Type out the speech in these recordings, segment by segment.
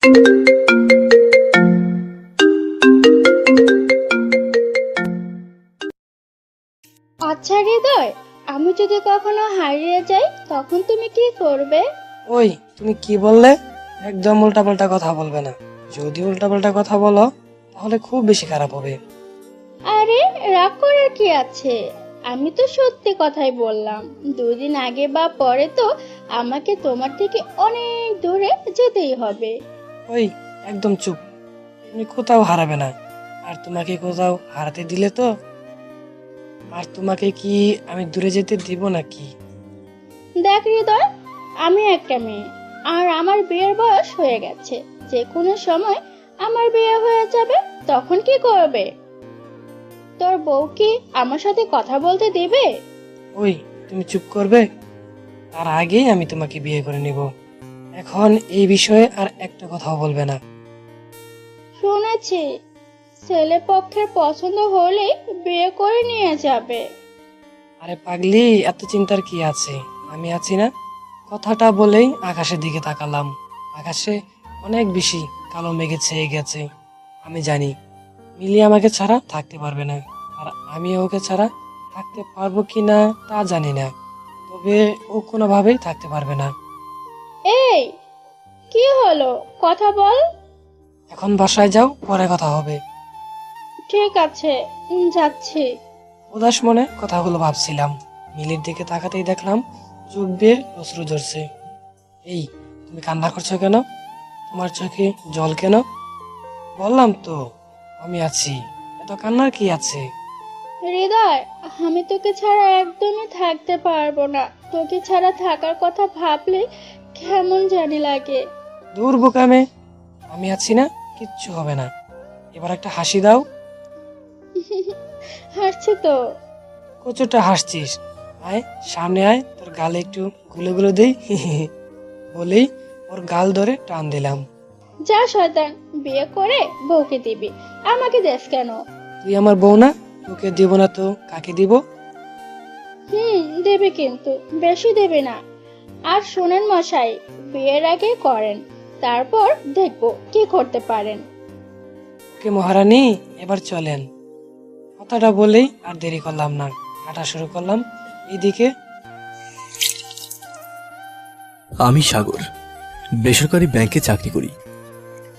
আচ্ছা হৃদয়, আমি যদি কখনো হারিয়ে যাই তখন তুমি কি করবে? ওই, তুমি কি বললে? একদম উল্টাপাল্টা কথা বলবে না। যদি উল্টাপাল্টা কথা বলো তাহলে খুব বেশি খারাপ হবে। আরে, রাগ করার কি আছে? আমি তো সত্যি কথাই বললাম। 2 দিন আগে বা পরে তো আমাকে তোমার থেকে অনেক দূরে যেতেই হবে। ওই, একদম চুপ। তুমি কোথাও হারাবে না। আর তোমাকে কোথাও হারাতে দিলে তো, আর তোমাকে কি আমি দূরে যেতে দিব নাকি? দেখ হৃদয়, আমি একটা মেয়ে, আর আমার বিয়ের বয়স হয়ে গেছে। যে কোনো সময় আমার বিয়ে হয়ে যাবে, তখন কি করবে? তোর বউ কি আমার সাথে কথা বলতে দেবে? ওই, তুমি চুপ করবে? তার আগেই আমি তোমাকে বিয়ে করে নিব। এখন এই বিষয়ে আর একটা কথাও বলবে না। শুনেছি ছেলে পক্ষের পছন্দ হলেই বিয়ে করে নিয়ে যাবে। আরে পাগলি, এত চিন্তার কি আছে? আমি আছি না? কথাটা বলেই আকাশের দিকে তাকালাম। আকাশে অনেক বেশি কালো মেঘে ছেয়ে গেছে। আমি জানি মিলি আমাকে ছাড়া থাকতে পারবে না, আর আমি ওকে ছাড়া থাকতে পারবো কি না তা জানি না। তবে ও কোনোভাবেই থাকতে পারবে না। এই, কি হলো? কথা বল। এখন বাসায় যাও, পরে কথা হবে। ঠিক আছে, যাচ্ছি। উদাস মনে কথাগুলো ভাবছিলাম। মিলির দিকে তাকাতেই দেখলাম চোখ বেয়ে অশ্রু ঝরছে। এই, তুমি কান্না করছো কেন? তোমার চোখে জল কেন? বললাম তো আমি আছি, এত কান্নার কি আছে? হৃদয়, আমি তোকে ছাড়া একদমই থাকতে পারবো না। তোকে ছাড়া থাকার কথা ভাবলে কেমন জানি লাগে। দূর বোকামে, আমি আছি না, কিচ্ছু হবে না। এবার একটা হাসি দাও। হাসছি তো। কচুটা হাসছিস? আয় সামনে আয়, তোর গালে একটু গুলো গুলো দেই। বলেই ওর গাল ধরে টান দিলাম। যা শয়তান, বিয়ে করে বউকে দিবি, আমাকে দেশ কেন? তুই আমার বউ না? তোকে দিব না তো কাকে দিব? দেবে কিন্তু বেশি দেবে না। আর শোনেন মশাই, বিয়ের আগে করেন, তারপর দেখবো কি করতে পারেন। ওকে মহারানী, এবার চলেন। কথাটা বলেই আর দেরি করলাম না, হাঁটা শুরু করলাম। এইদিকে আমি সাগর, বেসরকারি ব্যাংকে চাকরি করি।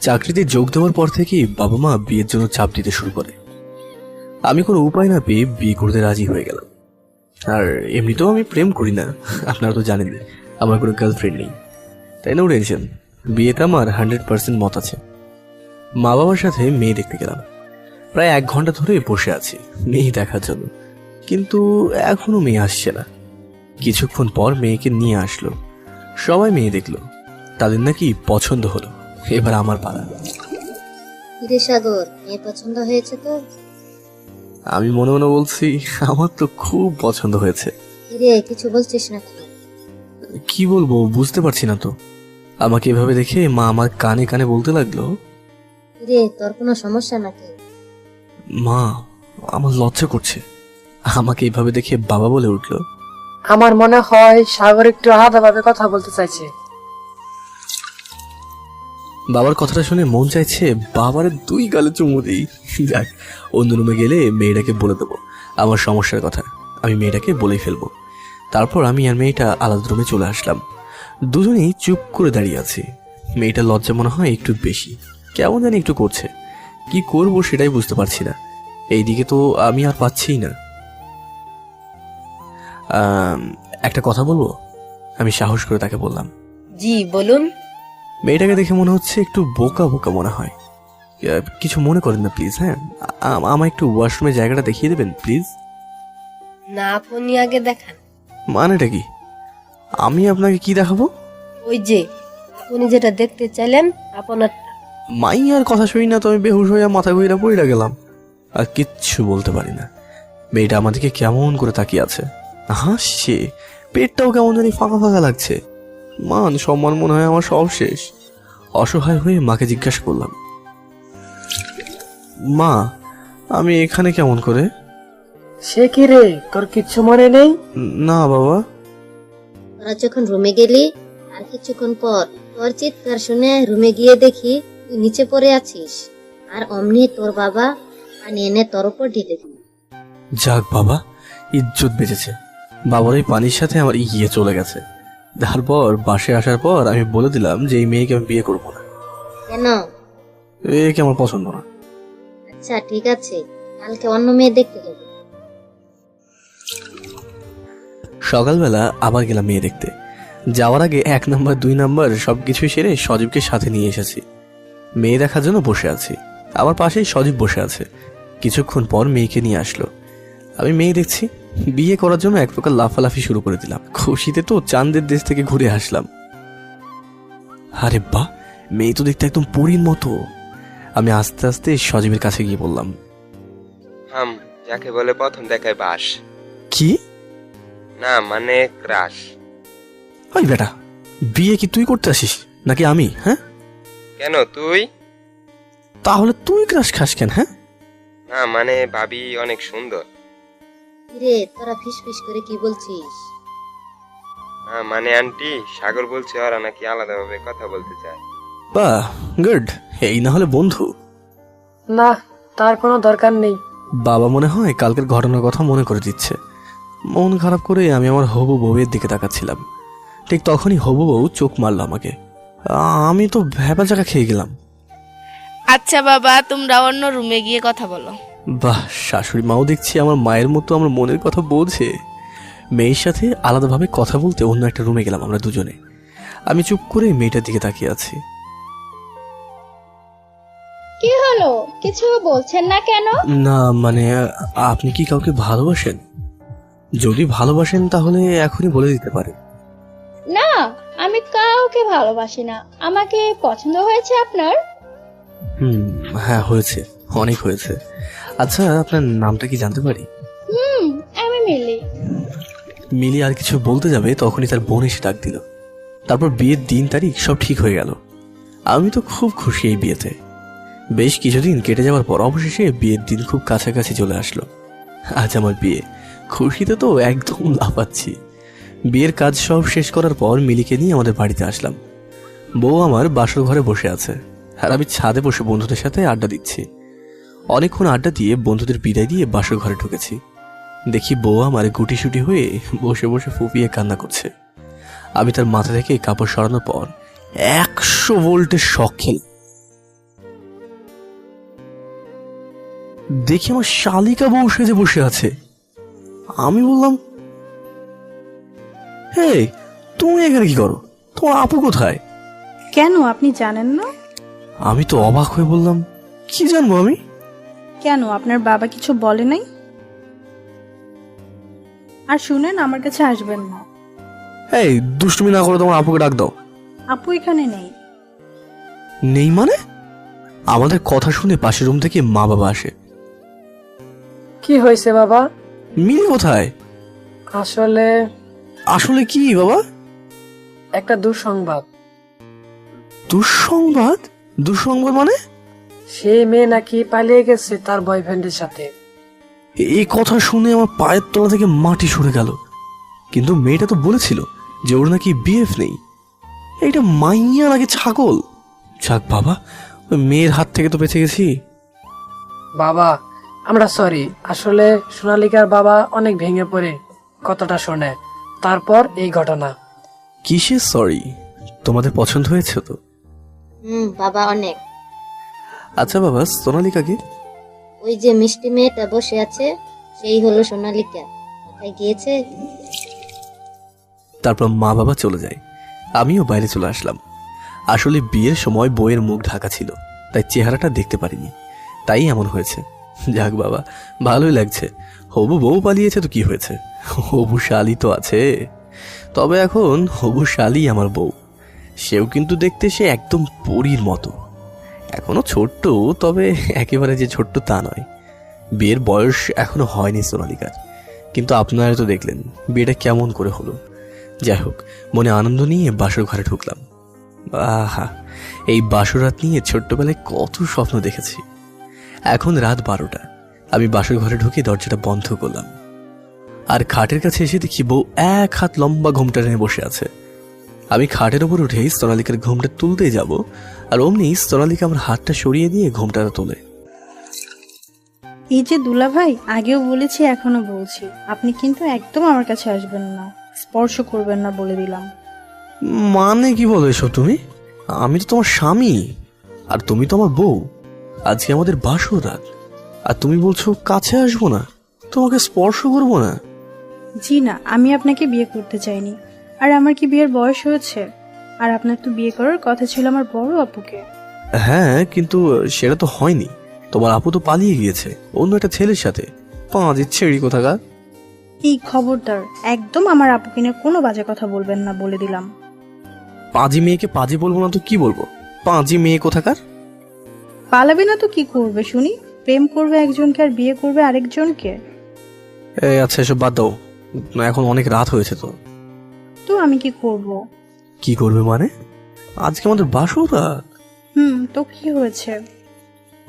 চাকরিতে যোগ দেওয়ার পর থেকেই বাবা মা বিয়ের জন্য চাপ দিতে শুরু করে। আমি কোনো উপায় না পেয়ে বিয়ে করতে রাজি হয়ে গেলাম। আর এমনিতেও আমি প্রেম করি না, আপনারা তো জানেন আমার কোনো গার্লফ্রেন্ড নেই। তাই না টেনশন, বিয়েতে আমার 100% মত আছে। মা বাবার সাথে মেয়ে দেখতে গেলাম। প্রায় 1 ঘন্টা ধরে বসে আছি মেয়ে দেখার জন্য, কিন্তু এখনো মেয়ে আসছে না। কিছুক্ষণ পর মেয়েকে নিয়ে আসলো। সবাই মেয়ে দেখলো, তাদের নাকি পছন্দ হলো। এবার আমার পালা। কিরে সাগর, মেয়ে পছন্দ হয়েছে তো? আমি মনে মনে বলছি, আমার তো খুব পছন্দ হয়েছে। কিরে, কিছু বলছিস না কেন? কি বলবো বুঝতে পারছি না তো। আমাকে এভাবে দেখে মা আমার কানে কানে বলতে লাগলো, কিরে, তোর কোনো সমস্যা নাকি? মা, আমার লজ্জা করছে। আমাকে এইভাবে দেখে বাবা বলে উঠলো, আমার মনে হয় সাগর একটু আলাদাভাবে কথা বলতে চাইছে। বাবার কথাটা শুনে মন চাইছে বাবার 2 গালে চুমু দিই। যাক, অন্য রুমে গেলে মেয়েটাকে বলে দেবো আমার সমস্যার কথা। আমি মেয়েটাকে বলেই ফেলবো। তারপর আমি আর মেয়েটা আলাদা রুমে চলে আসলাম। দুজনেই চুপ করে দাঁড়িয়ে আছি। মেয়েটা লজ্জা মনে হয় একটু বেশি, কেমন জানি একটু করছে। কি করব সেটাই বুঝতে পারছি না। এইদিকে তো আমি আর পাচ্ছি না। একটা কথা বলবো? আমি সাহস করে তাকে বললাম। জি বলুন। মেয়েটাকে দেখে মনে হচ্ছে একটু বোকা বোকা মনে হয়। কিছু মনে করেন না প্লিজ। হ্যাঁ, আমার একটু ওয়াশরুমের জায়গাটা দেখিয়ে দেবেন প্লিজ। না, আপনি আগে দেখান। মানেটা কি? আমি আপনাকে কি দেখাবো? ওই যে আপনি যেটা দেখতে চাইলেন আপনার। মাইয়ার কথা শুনি না তো আমি বেহুশ হইয়া মাথা ঘুরে পড়ে গেলাম। আর কিচ্ছু বলতে পারি না। মেয়েটা আমাদেরকে কেমন করে তাকিয়ে আছে, হাসছে, পেটটাও কেমন জানি ফাঁকা ফাঁকা লাগছে। মান সম্মান মনে হয় আমার সব শেষ। অসহায় হয়ে মাকে জিজ্ঞাসা করলাম, মা, আমি এখানে কেমন করে? সে কি রে, তোর কিচ্ছু মনে নেই? না বাবা। তোরা যখন রুমে গেলি আর কিছুক্ষণ পর তোর চিৎকার শুনে রুমে গিয়ে দেখি তুই নিচে পড়ে আছিস, আর অমনি তোর বাবা পানি এনে তোর উপর ঢেলে দিল। যাক বাবা, ইজ্জত বেঁচেছে। বাবার ওই পানির সাথে আমার ইয়ে চলে গেছে। তারপর বাসায় আসার পর আমি বলে দিলাম যে এই মেয়েকে আমি বিয়ে করবো না, কেন? একে আমার পছন্দ না। আচ্ছা ঠিক আছে, কালকে অন্য মেয়ে দেখতে যাবো। সকালবেলা আবার গেলাম মেয়ে দেখতে। যাওয়ার আগে 1 নাম্বার 2 নাম্বার সবকিছুই সেরে সজীবকে সাথে নিয়ে এসেছি। মেয়ে দেখার জন্য বসে আছি, আমার পাশেই সজীব বসে আছে। কিছুক্ষণ পর মেয়েকে নিয়ে আসলো। আমি মেয়ে দেখছি, বিয়ে করার জন্য এক প্রকার লাফালাফি শুরু করে দিলাম। খুশিতে তো চাঁদের দেশ থেকে ঘুরে আসলাম। আরে বাহ, মেয়ে তো দেখতে একদম পরীর মতো। আমি আস্তে আস্তে সজীবের কাছে গিয়ে বললাম, যাকে বলে প্রথম দেখায় বাস, কি? না মানে ক্রাশ। ওই বেটা, বিয়ে কি তুই করতে আসিস নাকি আমি? হ্যাঁ, কেন তুই? তাহলে তুই ক্রাশ খাস কেন? হ্যাঁ, না মানে ভাবি অনেক সুন্দর। কিরে তোরা ফিস ফিস করে কি বলছিস? না মানে আন্টি, সাগর বলছে ওরা নাকি আলাদাভাবে কথা বলতে চায়। বাহ, গুড। এই না হলে বন্ধু। না, তার কোনো দরকার নেই। বাবা মনে হয় কালকের ঘটনার কথা মনে করে দিচ্ছে। মন খারাপ করে আমি আমার হবু বউয়ের দিকে তাকাচ্ছিলাম। ঠিক তখনই হবু বউ চোখ মারল আমাকে। আমি তো ভ্যাপা জায়গা খেয়ে গেলাম। আচ্ছা বাবা, তোমরা অন্য রুমে গিয়ে কথা বলো। বাহ, শাশুড়ি মাও দেখছি আমার মায়ের মতো আমার মনের কথা বোঝে। মেয়ের সাথে আলাদাভাবে কথা বলতে অন্য একটা রুমে গেলাম আমরা দুজনে। আমি চুপ করে মেয়েটার দিকে তাকিয়ে আছি। কি হলো, কিছু বলছেন না কেন? না মানে, আপনি কি কাউকে ভালোবাসেন? যদি ভালোবাসেন তাহলে এখনই বলে দিতে পারে। না, আমি কাউকে ভালোবাসি না। আমাকে পছন্দ হয়েছে আপনার? হ্যাঁ হয়েছে, অনেক হয়েছে। আচ্ছা, আপনার নামটা কি জানতে পারি? আমি মিলি। মিলি আর কিছু বলতে যাবে তখনই তার বোন এসে ডাক দিল। তারপর বিয়ের দিন তারিখ সব ঠিক হয়ে গেল। আমি তো খুব খুশি এই বিয়েতে। বেশ কিছুদিন কেটে যাওয়ার পর অবশেষে বিয়ের দিন খুব কাছাকাছি চলে আসলো। আজ আমার বিয়ে, খুশিতে তো একদম লাফাচ্ছি। বিয়ের কাজ সব শেষ করার পর মিলিকে নিয়ে আমাদের বাড়িতে আসলাম। বউ আমার বাসর ঘরে বসে আছে, আর আমি ছাদে বসে বন্ধুদের সাথে আড্ডা দিচ্ছি। অনেকক্ষণ আড্ডা দিয়ে বন্ধুদের বিদায় দিয়ে বাসর ঘরে ঢুকেছি। দেখি বউ আমার গুটিসুটি হয়ে বসে বসে ফুপিয়ে কান্না করছে। আমি তার মাথা থেকে কাপড় সরানোর পর 100 ভোল্টের শক খেল। দেখি আমার শালিকা বউ সেজে বসে আছে। আমি বললাম, হে, তুমি এখানে কি করো? তোমার আপু কোথায়? কেন, আপনি জানেন না? আমি তো অবাক হয়ে বললাম, কি জানবো আমি? কেন, আপনার বাবা কিছু বলে নাই? আর শুনেন, আমার কাছে আসবেন না। এই দুষ্টুমি না করে তোমার আপুকে ডাক দাও। আপু এখানে নেই। নেই মানে? আমাদের কথা শুনে পাশের রুম থেকে মা বাবা আসে। কি হয়েছে বাবা? মিলি কোথায়? আসলে আসলে কি বাবা? একটা দুঃসংবাদ। দুঃসংবাদ? দুঃসংবাদ মানে? সেই মেয়ে নাকি পালিয়ে গেছে তার বয়ফ্রেন্ডের সাথে। এই কথা শুনে আমার পায়ের তলা থেকে মাটি সরে গেল। কিন্তু মেয়েটা তো বলেছিল যে ওর নাকি বিএফ নেই। এইটা মাইয়া নাকি ছাগল? যাক বাবা, ওই মেয়ের হাত থেকে তো বেঁচে গেছি। বাবা, আমরা সরি। আসলে সোনালিকার বাবা অনেক ভেঙে পড়ে কথাটা শোনে, তারপর এই ঘটনা। কিসের সরি? তোমাদের পছন্দ হয়েছে তো? বাবা অনেক। আচ্ছা বাবা, সোনালিকাকে? ওই যে মিষ্টি মেয়েটা বসে আছে, সেই হলো সোনালিকা। কোথায় গিয়েছে? তারপর মা বাবা চলে যায়, আমিও বাইরে চলে আসলাম। আসলে বিয়ের সময় বউয়ের মুখ ঢাকা ছিল, তাই চেহারাটা দেখতে পারিনি, তাই এমন হয়েছে। যাক বাবা, ভালোই লাগছে। হবু বউ পালিয়েছে তো কি হয়েছে, হবু শালি তো আছে। তবে এখন হবু শালি আমার বউ, সেও কিন্তু দেখতে সে একদম পরীর মতো। এখনো ছোট্ট, তবে একেবারে যে ছোট্ট তা নয়। বিয়ের বয়স এখনো হয়নি সোনালিকার, কিন্তু আপনারা তো দেখলেন বিয়েটা কেমন করে হলো। যাই হোক, মনে আনন্দ নিয়ে বাসর ঘরে ঢুকলাম। আহা, এই বাসর রাত নিয়ে ছোট্টবেলায় কত স্বপ্ন দেখেছি। এখন রাত 12টা। আমি বাসর ঘরে ঢুকে দরজাটা বন্ধ করলাম, আর খাটের কাছে এসে দেখি বউ এক হাত লম্বা ঘোমটা টেনে বসে আছে। আমি খাটের উপর উঠেই সোনালিকার ঘুমটা তুলতে যাব, আর অমনি সোনালিকা আমার হাতটা সরিয়ে দিয়ে ঘুমটা তোলে। এই যে দুলা ভাই, আগেও বলেছি এখনো বলছি, আপনি কিন্তু একদম আমার কাছে আসবেন না, স্পর্শ করবেন না বলে দিলাম। মানে কি বলো এসব তুমি? আমি তো তোমার স্বামী, আর তুমি তো আমার বউ। আজকে আমাদের বাসর রাত, আর তুমি বলছো কাছে আসবো না, তোমাকে স্পর্শ করবো না? জি না, আমি আপনাকে বিয়ে করতে চাইনি। আর আমার কি বিয়ের বয়স হয়েছে? আর আপনার তো বিয়ে করার কথা ছিল আমার বড় আপুকে। হ্যাঁ, কিন্তু সেটা তো হয়নি। তোমার আপু তো পালিয়ে গিয়েছে অন্য একটা ছেলের সাথে। পাঁচের ছেড়ি কোথাকার। এই খবরদার, একদম আমার আপুকে নিয়ে কোনো বাজে কথা বলবেন না বলে দিলাম। পাজি মেয়েকে পাজি বলবো না তো কি বলবো? পাজি মেয়ে কোথাকার। পালাবে না তো কি করবে শুনি? প্রেম করবে একজনকে আর বিয়ে করবে আরেকজনকে। এই আচ্ছা, এসব বাদ দাও, এখন অনেক রাত হয়েছে তো। তো আমি কি করব? কি করবে মানে? আজকে আমাদের বাসর রাত। তো কি হয়েছে?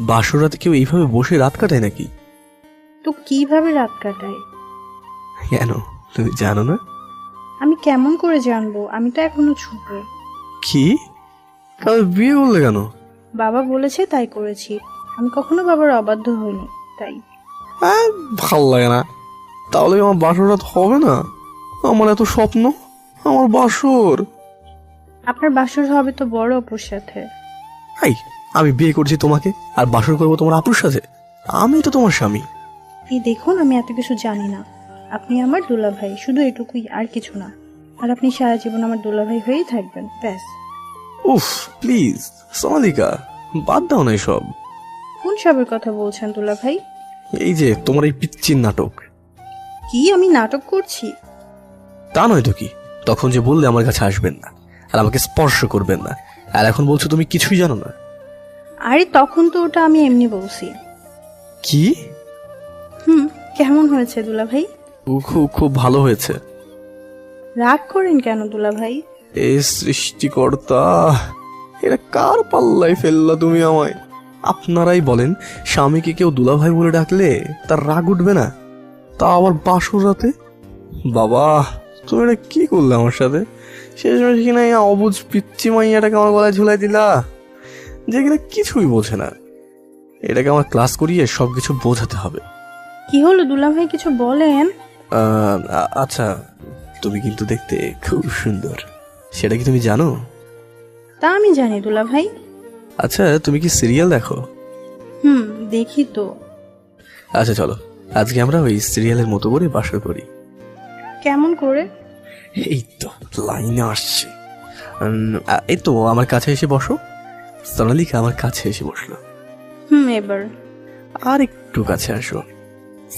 বাসর রাতে কেউ এইভাবে বসে রাত কাটায় নাকি? তো কিভাবে রাত কাটায়? কেন, তুমি জানো না? আমি কেমন করে জানবো? আমি তো এখনো ছোট। কি? কাল বিয়ে করলে কেন? বাবা বলেছে তাই করেছি। আমি কখনো বাবার অবাধ্য হইনি, তাই। ভাল লাগে না। তাহলে কি আমার বাসর রাত হবে না? আমার এত স্বপ্ন, আমার বাসর। আপনার বাসর হবে তো বড় অপুর সাথে। এই, আমি বিয়ে করছি তোমাকে, আর বাসর করবো তোমার আপুর সাথে? আমি তো তোমার স্বামী। এই দেখুন, আমি এত কিছু জানি না। আপনি আমার দুলা ভাই, শুধু এটুকুই, আর কিছু না। আর আপনি সারা জীবন আমার দুলা ভাই হয়েই থাকবেন, ব্যাস। উফ, প্লিজ সোনালিকা, বাদ দাও না এসব। কোন সবের কথা বলছেন দুলা ভাই? এই যে তোমার এই পিচ্চির নাটক। কি আমি নাটক করছি? তা নয় তো কি? তখন যে বললে আমার কাছে আসবেন না আর আমাকে স্পর্শ করবেন না, আর এখন বলছো তুমি কিছুই জানো না। আরে তখন তো ওটা আমি এমনি বলছি। কি? কেমন হয়েছে দুলা ভাই? খুব খুব ভালো হয়েছে। রাগ করেন কেন দুলা ভাই? এ সৃষ্টিকর্তা, এটা কার পাল্লায় ফেললা তুমি আমায়? আপনারাই বলেন, স্বামীকে কেউ দুলাভাই বলে ডাকলে তার রাগ উঠবে না, তা আবার বাসর রাতে? বাবা, তুমি এটা কি করলে আমার সাথে? শেষমেশ কিনা এই অবুঝ পিচ্চি মাইয়াটাকে আমার গলায় ঝুলাই দিলা, যে কিনা কিছুই বোঝে না। এটাকে আমার ক্লাস করিয়ে সবকিছু বোঝাতে হবে। কি হলো দুলা ভাই, কিছু বলেন। আচ্ছা, তুমি কিন্তু দেখতে খুব সুন্দর, সেটা কি তুমি জানো? তা আমি জানি দুলা ভাই। আচ্ছা, তুমি কি সিরিয়াল দেখো? দেখি তো। আচ্ছা চলো, আজকে আমরা ওই সিরিয়ালের মতো করে বাসর করি। কেমন করে? এই তো লাইনে আসছে। এই তো আমার কাছে এসে বসো। সোনালিকা আমার কাছে এসে বসলো। এবার আর একটু কাছে আসো।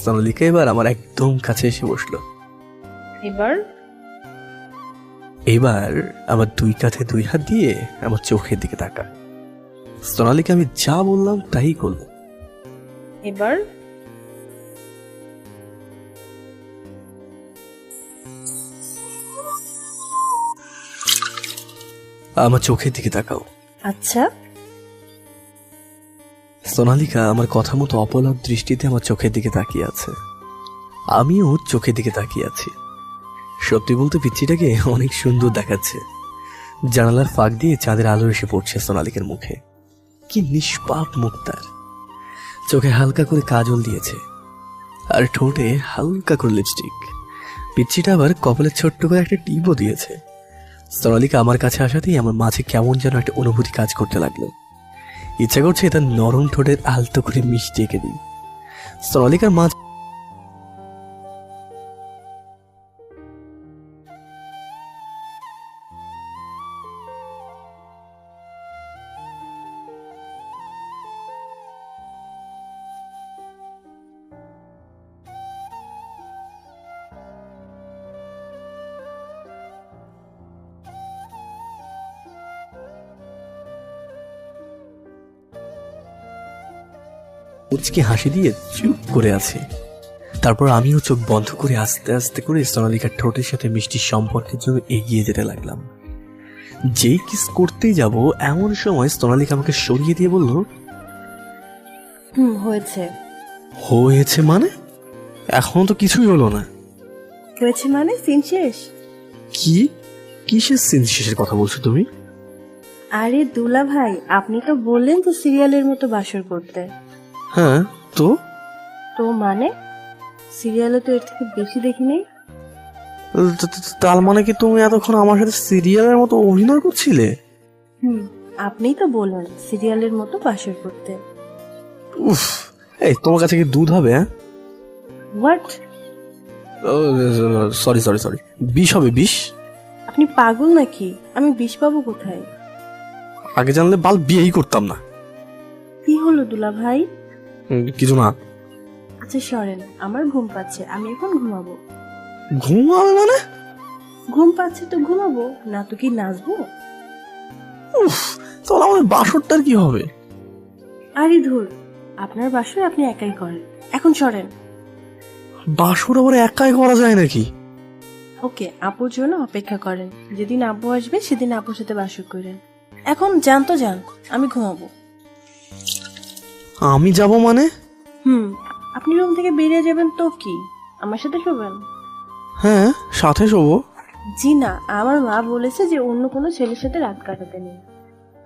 সোনালিকা এবার আমার একদম কাছে এসে বসলো। এবার এবার আমার দুই কাঁধে দুই হাত দিয়ে আমার চোখের দিকে তাকা। সোনালিকা আমি যা বললাম তাই করলো। এবার আমার চোখের দিকে তাকাও। আচ্ছা, সোনালিকা আমার কথা মতো অপলক দৃষ্টিতে আমার চোখের দিকে তাকিয়ে আছে। আমিও চোখের দিকে তাকিয়ে আছি। সত্যি বলতে পিচ্চিটাকে অনেক সুন্দর দেখাচ্ছে। জানালার ফাঁক দিয়ে চাঁদের আলো এসে পড়ছে সোনালিকার মুখে। কি নিষ্পাপ মুখ তার। চোখে হালকা করে কাজল দিয়েছে, আর ঠোঁটে হালকা করে লিপস্টিক। পিচ্চিটা আবার কপালে ছোট্ট করে একটা টিপও দিয়েছে। সোনালিকা আমার কাছে আসাতেই আমার মাঝে কেমন যেন একটা অনুভূতি কাজ করতে লাগলো। ইচ্ছা করছে তার নরম ঠোঁটের আলতো করে মিষ্টি এঁকে দিই। সোনালিকার মাঝে মুচকি হাসি দিয়ে চুপ করে আছে। তারপর আমিও চোখ বন্ধ করে আস্তে আস্তে করে সোনালিকার ঠোঁটের সাথে মিষ্টির সম্পর্কের জন্য এগিয়ে যেতে লাগলাম। যেই কিস করতেই যাব এমন সময় সোনালিকা আমাকে সরিয়ে দিয়ে বলল, হয়েছে। হয়েছে মানে? এখনো তো কিছুই হলো না। হয়েছে মানে সিন শেষ। কি? কিসের সিন শেষের কথা বলছো তুমি? আরে দুলা ভাই, আপনি তো বললেন যে সিরিয়ালের মতো বাসর করতে। হ্যাঁ, তো তো মানে সিরিয়ালে তো এর থেকে বেশি দেখি নেই। তার মানে কি তুমি এতক্ষণ আমার সাথে সিরিয়ালের মতো অভিনয় করছিলে? আপনিই তো বললেন সিরিয়ালের মতো বাসর করতে। উফ, এই তোমার কাছে কি দুধ হবে? হ্যাঁ, হোয়াট? সরি সরি সরি, বিষ হবে, বিষ। আপনি পাগল নাকি? আমি বিষ পাবো কোথায়? আগে জানলে বাল বিয়েই করতাম না। কি হলো দুলা ভাই? কিছু না। আচ্ছা সরেন, আমার ঘুম পাচ্ছে, আমি এখন ঘুমাবো। ঘুমাবে মানে? ঘুম পাচ্ছে তো ঘুমাবো, না তো কি নাচবো? উফ, তাহলে আমাদের বাসরটার কি হবে? আরে ধুর, আপনার বাসর আপনি একাই করেন, এখন সরেন। বাসর আবার একাই করা যায় নাকি? ওকে, আপুর জন্য অপেক্ষা করেন, যেদিন আব্বু আসবে সেদিন আপুর সাথে বাসর করেন। এখন যান তো যান, আমি ঘুমাবো। আমি যাব মানে? আপনি রুম থেকে বেরিয়ে যাবেন তো কি আমার সাথে শোবেন? হ্যাঁ, সাথে শোবো। জি না, আমার মা বলেছে যে অন্য কোনো ছেলের সাথে রাত কাটাতে নেই।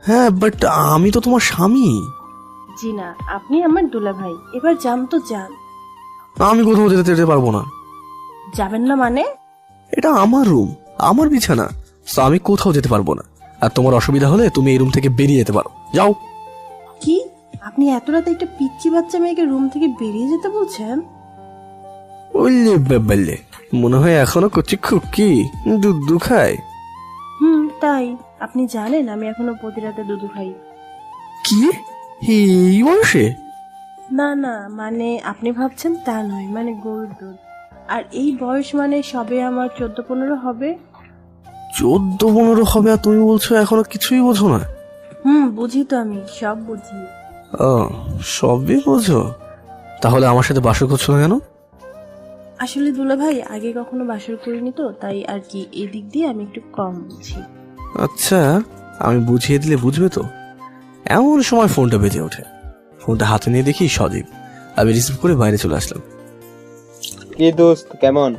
হ্যাঁ, বাট আমি তো তোমার স্বামী। জি না, আপনি আমার দুলা ভাই, এবার যান তো যান। আমি কোথাও যেতে পারবো না। যাবেন না মানে? এটা আমার রুম, আমার বিছানা, তো আমি কোথাও যেতে পারবো না। আর তোমার অসুবিধা হলে তুমি এই রুম থেকে বেরিয়ে যেতে পারো, যাও। কি, আপনি এত রাতে একটা পিচ্চি বাচ্চা মেয়েকে রুম থেকে বেরিয়ে যেতে বলছেন? বললে মনে হয় এখনো করছি খুকি দুধ খায়। তাই? আপনি জানেন আমি এখনো প্রতি রাতে দুধ খাই। কি, এই বয়সে? না না, মানে আপনি ভাবছেন তা নয়, মানে গরুর দুধ। আর এই বয়স মানে সবে আমার 14-15 হবে। 14-15 হবে আর তুমি বলছো এখনো কিছুই বোঝো না? বুঝি তো, আমি সব বুঝি। ও, সবই বোঝো? তাহলে আমার সাথে বাসর করছো না কেন? আসলে দুলা ভাই, আগে কখনো বাসর করিনি তো, তাই আর কি, এই দিক দিয়ে আমি একটু কম বুঝি। আচ্ছা, আমি বুঝিয়ে দিলে বুঝবে তো? এমন সময় ফোনটা বেজে ওঠে। ফোনটা হাতে নিয়ে দেখি সজীব। আমি রিসিভ করে বাইরে চলে আসলাম। কি দোস্ত, কেমন?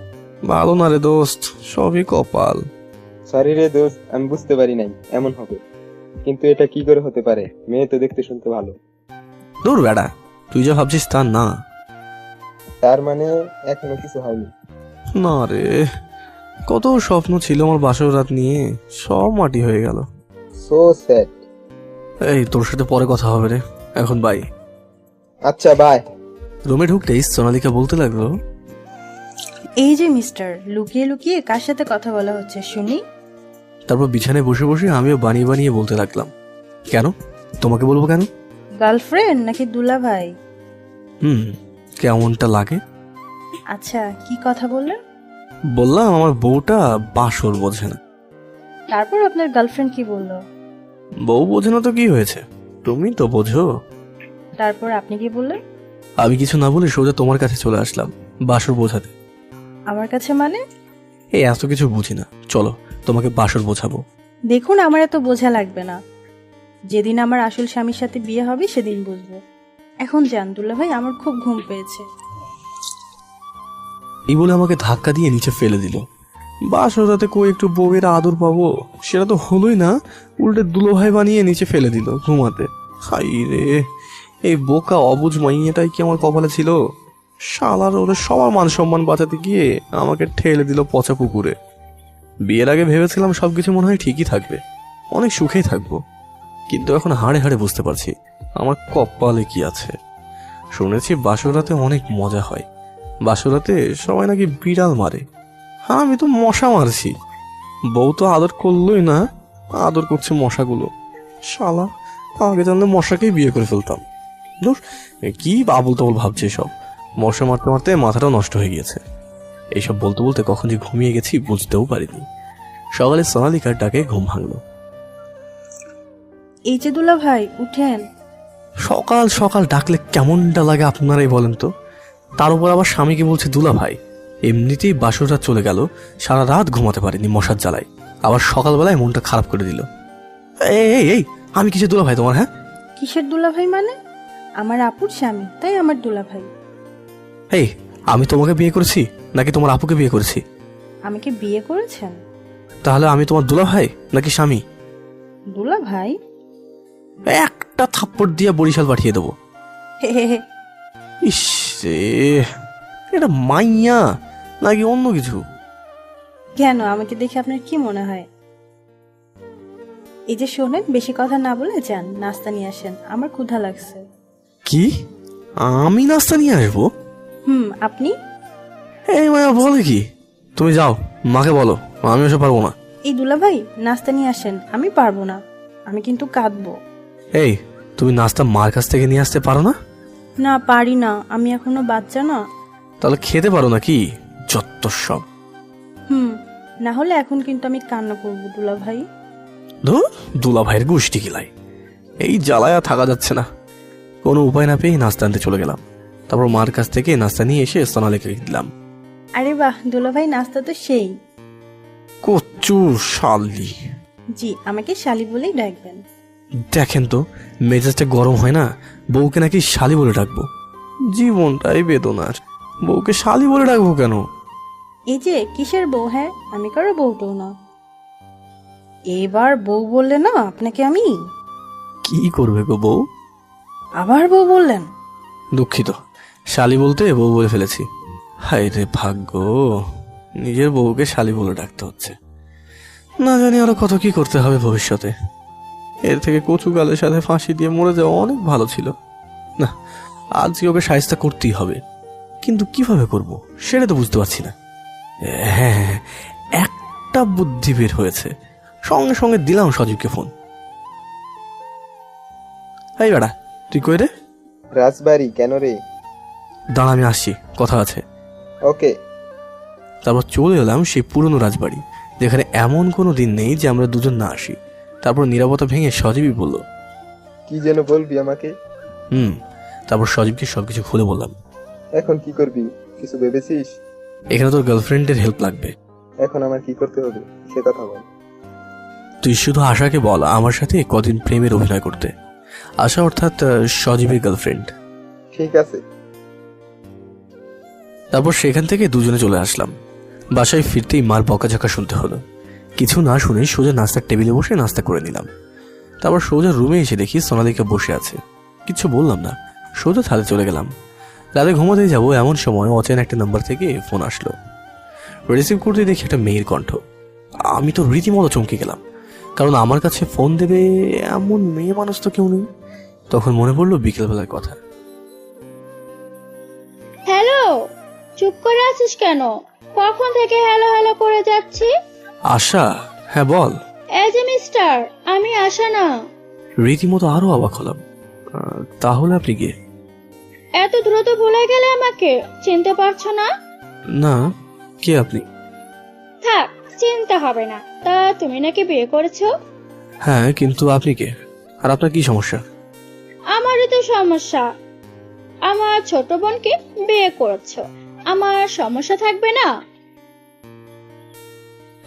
ভালো না রে দোস্ত, সবই কপাল। সরি রে দোস্ত, আমি বুঝতে পারি নাই এমন হবে। কিন্তু এটা কি করে হতে পারে? মেয়ে তো দেখতে শুনতে ভালো। দূর বেড়া, তুই যা ভাবছিস তা না। তার মানে এখনো কিছু হয়নি? না রে, কত স্বপ্ন ছিল আমার বাসর রাত নিয়ে, সব মাটি হয়ে গেল। So sad. এই, তোর সাথে পরে কথা হবে রে, এখন বাই। আচ্ছা, বাই। রুমে ঢুকতেই সোনালিকা বলতে লাগলো, এই যে মিস্টার, লুকিয়ে লুকিয়ে কার সাথে কথা বলা হচ্ছে শুনি? তারপর বিছানায় বসে বসে আমিও বানিয়ে বানিয়ে বলতে লাগলাম। কেন? তোমাকে বলবো কেন? গার্লফ্রেন্ড নাকি দুলা ভাই? কেমনটা লাগে? আচ্ছা, কি কথা বললেন? বললাম আমার বউটা বাসর বোঝে না। তারপর আপনার গার্লফ্রেন্ড কি বললো? বউ বোঝে না তো কি হয়েছে, তুমি তো বোঝো। তারপর আপনি কি বললেন? আমি কিছু না বলে সোজা তোমার কাছে চলে আসলাম বাসর বোঝাতে। আমার কাছে মানে? এই এত কিছু বুঝি না, চলো তোমাকে বাসর বোঝাবো। দেখুন, আমার এত বোঝা লাগবে না, যেদিন আমার আসল স্বামীর সাথে বিয়ে হবে সেদিন বুঝবো। এখন যান দুলা ভাই, আমার খুব ঘুম পেয়েছে। এই বলে আমাকে ধাক্কা দিয়ে নিচে ফেলে দিল। বাসর রাতে কই একটু বউয়ের আদর পাবো, সেটা তো হলোই না, উল্টে দুলোভাই বানিয়ে নিচে ফেলে দিল ঘুমাতে। হাই রে, এই বোকা অবুঝ মাইয়াটাই কি আমার কপালে ছিল? শালার ওরে সবার মান সম্মান বাঁচাতে গিয়ে আমাকে ঠেলে দিল পচা পুকুরে। বিয়ের আগে ভেবেছিলাম সবকিছু মনে হয় ঠিকই থাকবে, অনেক সুখেই থাকবো, কিন্তু এখন হাড়ে হাড়ে বুঝতে পারছি আমার কপালে কি আছে। শুনেছি বাসর রাতে অনেক মজা হয়, বাসর রাতে সবাই নাকি বিড়াল মারে। হ্যাঁ, আমি তো মশা মারছি। বউ তো আদর করলোই না, আদর করছে মশাগুলো। শালা, আগে জানলে মশাকেই বিয়ে করে ফেলতাম। দূর, কি আবুল তাবুল ভাবছে সব। মশা মারতে মারতে মাথাটাও নষ্ট হয়ে গিয়েছে। এইসব বলতে বলতে কখন যে ঘুমিয়ে গেছি বুঝতেও পারিনি। সকালে সোনালিকার ডাকে ঘুম ভাঙলো। এই যে দুলা ভাই, উঠেন। সকাল সকাল ডাকলে কেমনটা লাগে আপনারাই বলেন তো? তার উপর আবার স্বামীকে বলছে দুলা ভাই। এমনিতেই বাসর রাত চলে গেল, সারা রাত ঘুমাতে পারিনি মশার জ্বালায়, আবার সকালবেলায় মনটা খারাপ করে দিল। এই আমি কিসের দুলা ভাই তোমার? হ্যাঁ, কিসের দুলা ভাই মানে? আমার আপুর স্বামী, তাই আমার দুলা ভাই। এই, আমি তোমাকে বিয়ে করেছি নাকি তোমার আপুকে বিয়ে করেছি? আমাকে বিয়ে করেছেন? তাহলে আমি তোমার দুলা ভাই নাকি স্বামী? দুলা ভাই? একটা থাপ্পড় দিয়ে বরিশাল পাঠিয়ে দেবো। হে হে হে। ইস রে, এটা মাইয়া নাকি অন্য কিছু? কেন, আমাকে দেখে আপনার কি মনে হয়? এই যে শোনেন, বেশি কথা না বলে যান, নাস্তা নিয়ে আসেন, আমার ক্ষুধা লাগছে। কি, আমি নাস্তা নিয়ে আসবো? আপনি? এই মায়া বলে কি? তুমি যাও, মাকে বলো আমি এসব পারবো না। এই দুলা ভাই, নাস্তা নিয়ে আসেন, আমি পারবো না, আমি কিন্তু কাঁদবো। এই, তুমি নাস্তা মার কাছ থেকে নিয়ে আসতে পারো না? না, পারি না, আমি এখনো বাচ্চা না। তাহলে খেতে পারো না কি? যত সব। না হলে এখন কিন্তু আমি কান্না করবো দুলা ভাই। ধুর, দুলা ভাইয়ের গোষ্ঠী কিলাই, এই জ্বালায়া থাকা যাচ্ছে না। কোনো উপায় না পেয়ে নাস্তা আনতে চলে গেলাম। তারপর মার কাছ থেকে নাস্তা নিয়ে এসে সোনালীকে দিলাম। আরে বাহ, দুলা ভাই নাস্তা তো সেই। কচু শালি। জি, আমাকে শালি বলেই ডাকবেন। দেখেন তো, মেজাজটা গরম হয় না? বউকে নাকি শালি বলে ডাকবো? জীবনটাই বেদনার, বউকে শালি বলে ডাকবো কেন? এই যে কিসের বউ? হ্যাঁ, আমি কারো বউ তো না। এবার বউ বললে না আপনাকে আমি। কি করবে গো বউ? আবার বউ বললেন? দুঃখিত, শালি বলতে বউ বলে ফেলেছি। হায় রে ভাগ্য, নিজের বউকে শালি বলে ডাকতে হচ্ছে। না জানি আরো কত কি করতে হবে ভবিষ্যতে। এর থেকে কচু গালের সাথে ফাঁসি দিয়ে মরে যাওয়া অনেক ভালো ছিল। না, আজকে ওকে সাহায্য করতেই হবে, কিন্তু কিভাবে করব সেটা তো বুঝতে পারছি না। হ্যাঁ, একটা বুদ্ধি বের হয়েছে। সঙ্গে সঙ্গে দিলাম সজীবকে ফোন। এই বেড়া, তুই কই রে? রাজবাড়ি কেন রে? দাঁড়া, আমি আসছি, কথা আছে। ওকে। তারপর চলে এলাম সেই পুরনো রাজবাড়ি, যেখানে এমন কোনো দিন নেই যে আমরা দুজন না আসি। তারপর নীরবতা ভেঙে সজীবই বলল, কি যেন বলবি আমাকে? তারপর সজীবকে সবকিছু খুলে বললাম। এখন কি করবি, কিছু ভেবেছিস? এখানে তোর গার্লফ্রেন্ডের হেল্প লাগবে। এখন আমার কি করতে হবে সে কথা বল। তুই শুধু আশাকে বল আমার সাথে কদিন প্রেমের অভিনয় করতে। আশা অর্থাৎ সজীবের গার্লফ্রেন্ড। ঠিক আছে। তারপর সেখান থেকে দুজনে চলে আসলাম। বাসায় ফিরতেই মার বকাঝকা শুনতে হলো। কিছু না শুনে সোজা নাস্তার টেবিলে বসে নাস্তা করে নিলাম। তারপর সোজা রুমে এসে দেখি সোনালিকা বসে আছে। কিছু বললাম না, সোজা ছাদে চলে গেলাম। রাতে ঘুমাতে যাবো এমন সময় অচেনা একটা নাম্বার থেকে ফোন আসলো। রিসিভ করতে দেখি একটা মেয়ের কণ্ঠ। আমি তো রীতিমতো চমকে গেলাম, কারণ আমার কাছে ফোন দেবে এমন মেয়ে মানুষ তো কেউ নেই। তখন মনে পড়লো বিকেলবেলার কথা। হ্যালো, চুপ করে আছিস কেন? কখন থেকে হ্যালো হ্যালো করে যাচ্ছি? আশা? হ্যাঁ বল। এই যে মিস্টার, আমি আশা না। রীতিমতো আরো অবাক হলাম। তাহলে আপনি কে? এত দ্রুত ভুলে গেলে আমাকে? চিনতে পারছো না? না, কে আপনি? থাক, চিনতে হবে না। তা তুমি নাকি বিয়ে করেছো? হ্যাঁ, কিন্তু আপনি কে আর আপনার কি সমস্যা? আমারই তো সমস্যা। আমার ছোট বোনকে বিয়ে করেছো, আমার সমস্যা থাকবে না?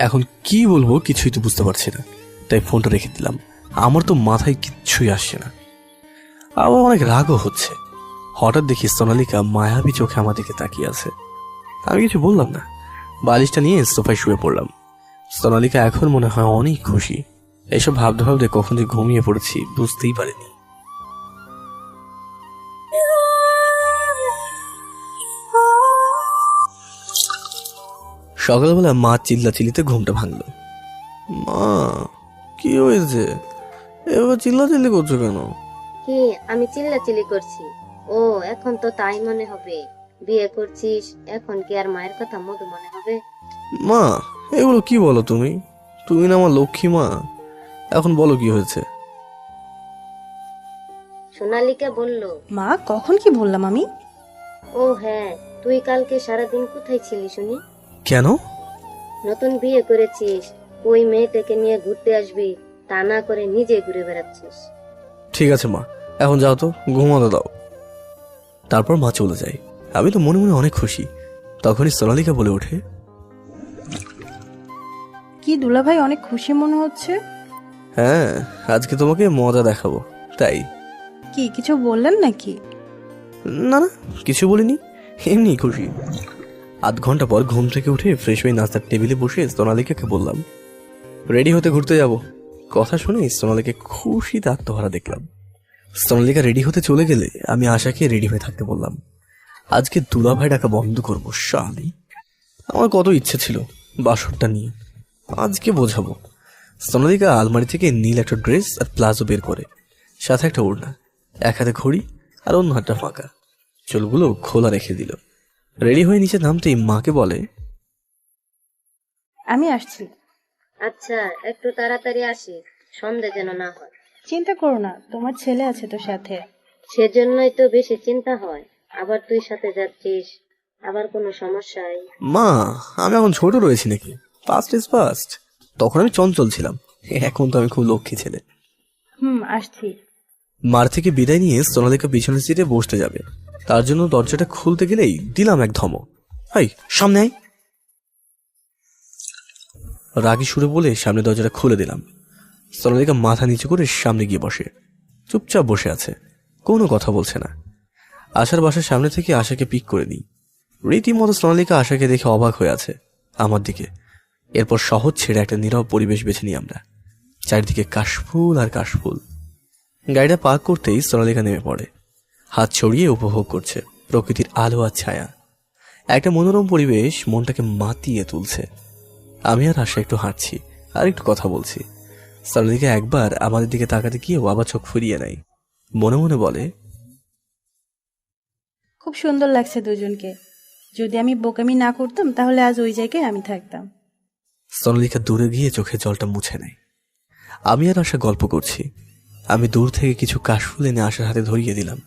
এখন কি বলবো কিছুই তো বুঝতে পারছি না, তাই ফোনটা রেখে দিলাম। আমার তো মাথায় কিচ্ছুই আসছে না, আবার অনেক রাগও হচ্ছে। হঠাৎ দেখি সোনালিকা মায়াবী চোখে আমার দিকে তাকিয়ে আছে। আমি কিছু বললাম না, বালিশটা নিয়ে সোফায় শুয়ে পড়লাম। সোনালিকা এখন মনে হয় অনেক খুশি। এইসব ভাবতে ভাবতে কখন যে ঘুমিয়ে পড়েছি বুঝতেই পারিনি। সকালবেলা মা চিল্লাচিল্লিতে ঘুমটা ভাঙলো। মা, কি হয়েছে? এবার চিল্লাচিল্লি করছো কেন? কি, আমি চিল্লাচিল্লি করছি? ও, এখন তো তাই মনে হবে। বিয়ে করছিস, এখন কি আর মায়ের কথা মুখে মনে হবে? মা, এগুলো কি বলো তুমি? তুমি না আমার লক্ষ্মী মা। এখন বলো কি হয়েছে? সোনালিকা বলল। মা, কখন কি বললাম আমি? ও হ্যাঁ, তুই কালকে সারাদিন কোথায় ছিলি শুনি? কেন? নতুন বিয়ে করেছিস, ওই মেয়েটাকে নিয়ে ঘুরতে আসবি, তা না করে নিজে ঘুরে বেড়াচ্ছিস। ঠিক আছে মা, এখন যাও তো, ঘুমাতে দাও। তারপর মা চলে যায়। আমি তো মনে মনে অনেক খুশি। তখনই সোনালিকা বলে ওঠে, কি দুলা ভাই, অনেক খুশি মনে হচ্ছে। হ্যাঁ, আজকে তোমাকে মজা দেখাবো তাই। কি কিছু বললেন নাকি? না না, কিছু বলিনি, এমনি খুশি। আধ ঘন্টা পর ঘুম থেকে উঠে ফ্রেশ হয়ে নাস্তার টেবিলে বসে সোনালিকাকে বললাম, রেডি হতে ঘুরতে যাব। কথা শুনে সোনালীকে খুশিতে আত্মহারা দেখলাম। সোনালিকা রেডি হতে চলে গেলে আমি আশাকে রেডি হয়ে থাকতে বললাম। আজকে দুলাভাই ডাকা বন্ধ করবো শালি। আমার কত ইচ্ছে ছিল বাসরটা নিয়ে, আজকে বোঝাবো। সোনালিকা আলমারি থেকে নীল একটা ড্রেস আর প্লাজো বের করে, সাথে একটা ওড়না, এক হাতে ঘড়ি আর অন্য হাতটা ফাঁকা, চুলগুলো খোলা রেখে দিল। রেডি হয়ে নিচে নামতেই মাকে বলে, আমি আসছি। আচ্ছা, একটু তাড়াতাড়ি আসি, সন্ধে যেন না হয়। চিন্তা করো না, তোমার ছেলে আছে তো সাথে। সেজন্যই তো বেশি চিন্তা হয়। আবার তুই সাথে যাচ্ছিস, আবার কোনো সমস্যায়। মা আমি এখন ছোট রয়েছি নাকি? Past is past. তখন আমি চঞ্চল ছিলাম, এখন তো আমি খুব লক্ষ্মী ছেলে। আসছি। মার থেকে বিদায় নিয়ে সোনালিকা পিছনের সিটে বসতে যাবে, তার জন্য দরজাটা খুলতে গেলেই দিলাম এক ধমক। হাই, সামনে আয়। রাগী সুরে বলে সামনে দরজাটা খুলে দিলাম। সোনালিকা মাথা নিচু করে সামনে গিয়ে বসে, চুপচাপ বসে আছে, কোনো কথা বলছে না। আশার বাসার সামনে থেকে আশাকে পিক করে নিই। রীতিমতো সোনালিকা আশাকে দেখে অবাক হয়ে আছে আমার দিকে। এরপর শহর ছেড়ে একটা নীরব পরিবেশ বেছে নিই আমরা। চারিদিকে কাশফুল আর কাশফুল। গাড়িটা পার্ক করতেই সোনালিকা নেমে পড়ে, হাত ছড়িয়ে উপভোগ করছে প্রকৃতির আলো আর ছায়া। একটা মনোরম পরিবেশ মনটাকে মাতিয়ে তুলছে। আমি আর আশা একটু হাঁটছি আর একটু কথা বলছি। সোনালিকা একবার আমাদের দিকে তাকাতে গিয়েও আবার চোখ ফিরিয়ে নেয়, মনে মনে বলে, খুব সুন্দর লাগছে দুজনকে। যদি আমি বোকামি না করতাম তাহলে আজ ওই জায়গায় আমি থাকতাম। সোনালিকা দূরে গিয়ে চোখে জলটা মুছে নেয়। আমি আর আশা গল্প করছি। আমি দূর থেকে কিছু কাশফুল এনে আশার হাতে ধরিয়ে দিলাম।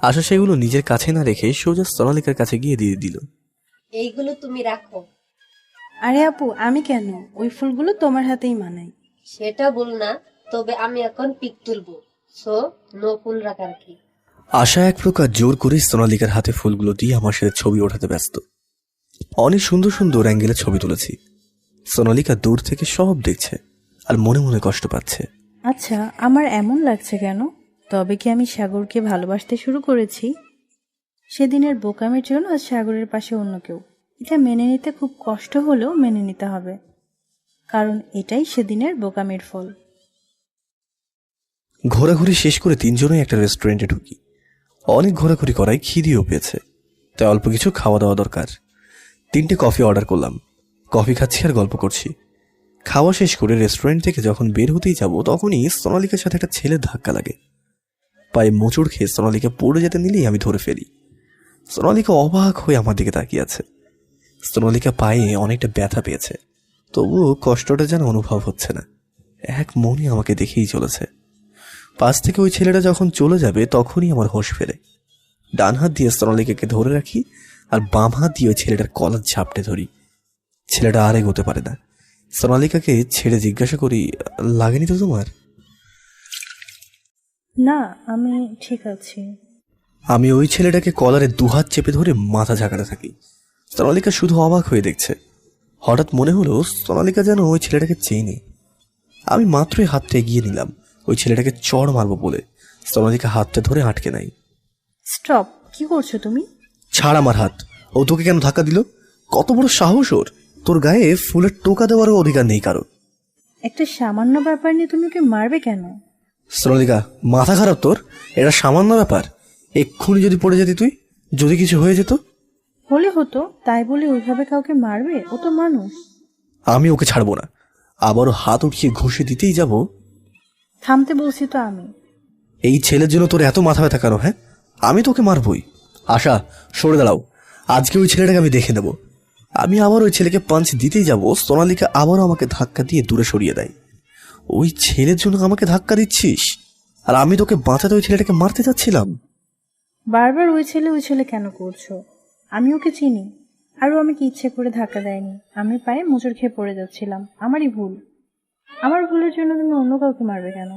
আশা সেগুলো নিজের কাছে না রেখে সোজা সোনালিকার কাছে গিয়ে দিয়ে দিল। এইগুলো তুমি রাখো। আরে আপু, আমি কেন? ওই ফুলগুলো তোমার হাতেই মানায়। সেটা বল না, তবে আমি এখন পিক তুলবো, সো নো ফুল রাখার কি। আশা এক প্রকার জোর করে সোনালিকার হাতে ফুলগুলো দিয়ে আমার সাথে ছবি ওঠাতে ব্যস্ত। অনেক সুন্দর সুন্দর অ্যাঙ্গেলে ছবি তুলেছি। সোনালিকা দূর থেকে সব দেখছে আর মনে মনে কষ্ট পাচ্ছে। আচ্ছা, আমার এমন লাগছে কেন? তবে কি আমি সাগরকে ভালোবাসতে শুরু করেছি? সেদিনের বোকামের জন্য আজ সাগরের পাশে অন্য কেউ। এটা মেনে নিতে খুব কষ্ট হলেও মেনে নিতে হবে, কারণ এটাই সেদিনের বোকামের ফল। ঘোরাঘুরি শেষ করে তিনজনেই একটা রেস্টুরেন্টে ঢুকি। অনেক ঘোরাঘুরি করায় খিদেও পেয়েছে, তাই অল্প কিছু খাওয়া দাওয়া দরকার। 3টে কফি অর্ডার করলাম। কফি খাচ্ছি আর গল্প করছি। খাওয়া শেষ করে রেস্টুরেন্ট থেকে যখন বের হতেই যাব তখনই সোনালিকার সাথে একটা ছেলের ধাক্কা লাগে। পায়ে মোচড় খেয়ে সোনালিকা পড়ে যেতে নিলেই আমি ধরে ফেলি। সোনালিকা অবাক হয়ে আমার দিকে তাকিয়ে আছে। সোনালিকা পায়ে অনেকটা ব্যথা পেয়েছে, তবুও কষ্টটা যেন অনুভব হচ্ছে না। এক মনে আমাকে দেখেই চলেছে। পাশ থেকে ওই ছেলেটা যখন চলে যাবে তখনই আমার হোশ ফেরে। ডান হাত দিয়ে সোনালিকাকে ধরে রাখি আর বাম হাত দিয়ে ওই ছেলেটার কলার ঝাপটে ধরি। ছেলেটা আর এগোতে পারে না। সোনালিকাকে ছেড়ে জিজ্ঞাসা করি, লাগেনি তো তোমার? না, আমি ঠিক আছি। আমি ওই ছেলেটাকে কলারে দুহাত চেপে ধরে মাথা ঝাঁকাতে থাকি। সোনালিকা শুধু অবাক হয়ে দেখছে। হঠাৎ মনে হলো সোনালিকা যেন ওই ছেলেটাকে চেনে। আমি মাত্রই হাতটা এগিয়ে নিলাম ওই ছেলেটাকে চড় মারবো বলে। সোনালিকা হাতটা ধরে আটকে নাই। স্টপ! কি করছো তুমি? ছাড় আমার হাত। ও তোকে কেন ধাক্কা দিল? কত বড় সাহস ওর! তোর গায়ে ফুলের টোকা দেওয়ারও অধিকার নেই কারো। একটা সামান্য ব্যাপার নিয়ে তুমি ওকে মারবে কেন? সোনালিকা, মাথা খারাপ তোর? এটা সামান্য ব্যাপার? এক্ষুনি যদি পড়ে যেতি তুই, যদি কিছু হয়ে যেত? হলে হতো, তাই বলে ওইভাবে কাউকে মারবে? ও তো মানুষ। আমি ওকে ছাড়বো না। আবারও হাত উঠিয়ে ঘষে দিতেই যাব। থামতে বলছি তো আমি। এই ছেলের জন্য তোর এত মাথা ব্যথা কেন? হ্যাঁ, আমি তোকে মারবই। আশা, সরে দাঁড়াও। আজকে ওই ছেলেটাকে আমি দেখে নেব। আমি আবার ওই ছেলেকে পাঞ্চ দিতেই যাব, সোনালিকা আবারও আমাকে ধাক্কা দিয়ে দূরে সরিয়ে দেয়। ওই ছেলের জন্য আমাকে ধাক্কা দিচ্ছিস? আর আমি তোকে বাঁচাতে ওই ছেলেটাকে মারতে যাচ্ছিলাম। বারবার ওই ছেলে কেন করছো? আমি ওকে চিনি। আর ও আমাকে ইচ্ছে করে ধাক্কা দেয়নি। আমি পায়ে মোচড় খেয়ে পড়ে যাচ্ছিলাম, আমারই ভুল। আমার ভুলের জন্য তুমি অন্য কাউকে মারবে কেন?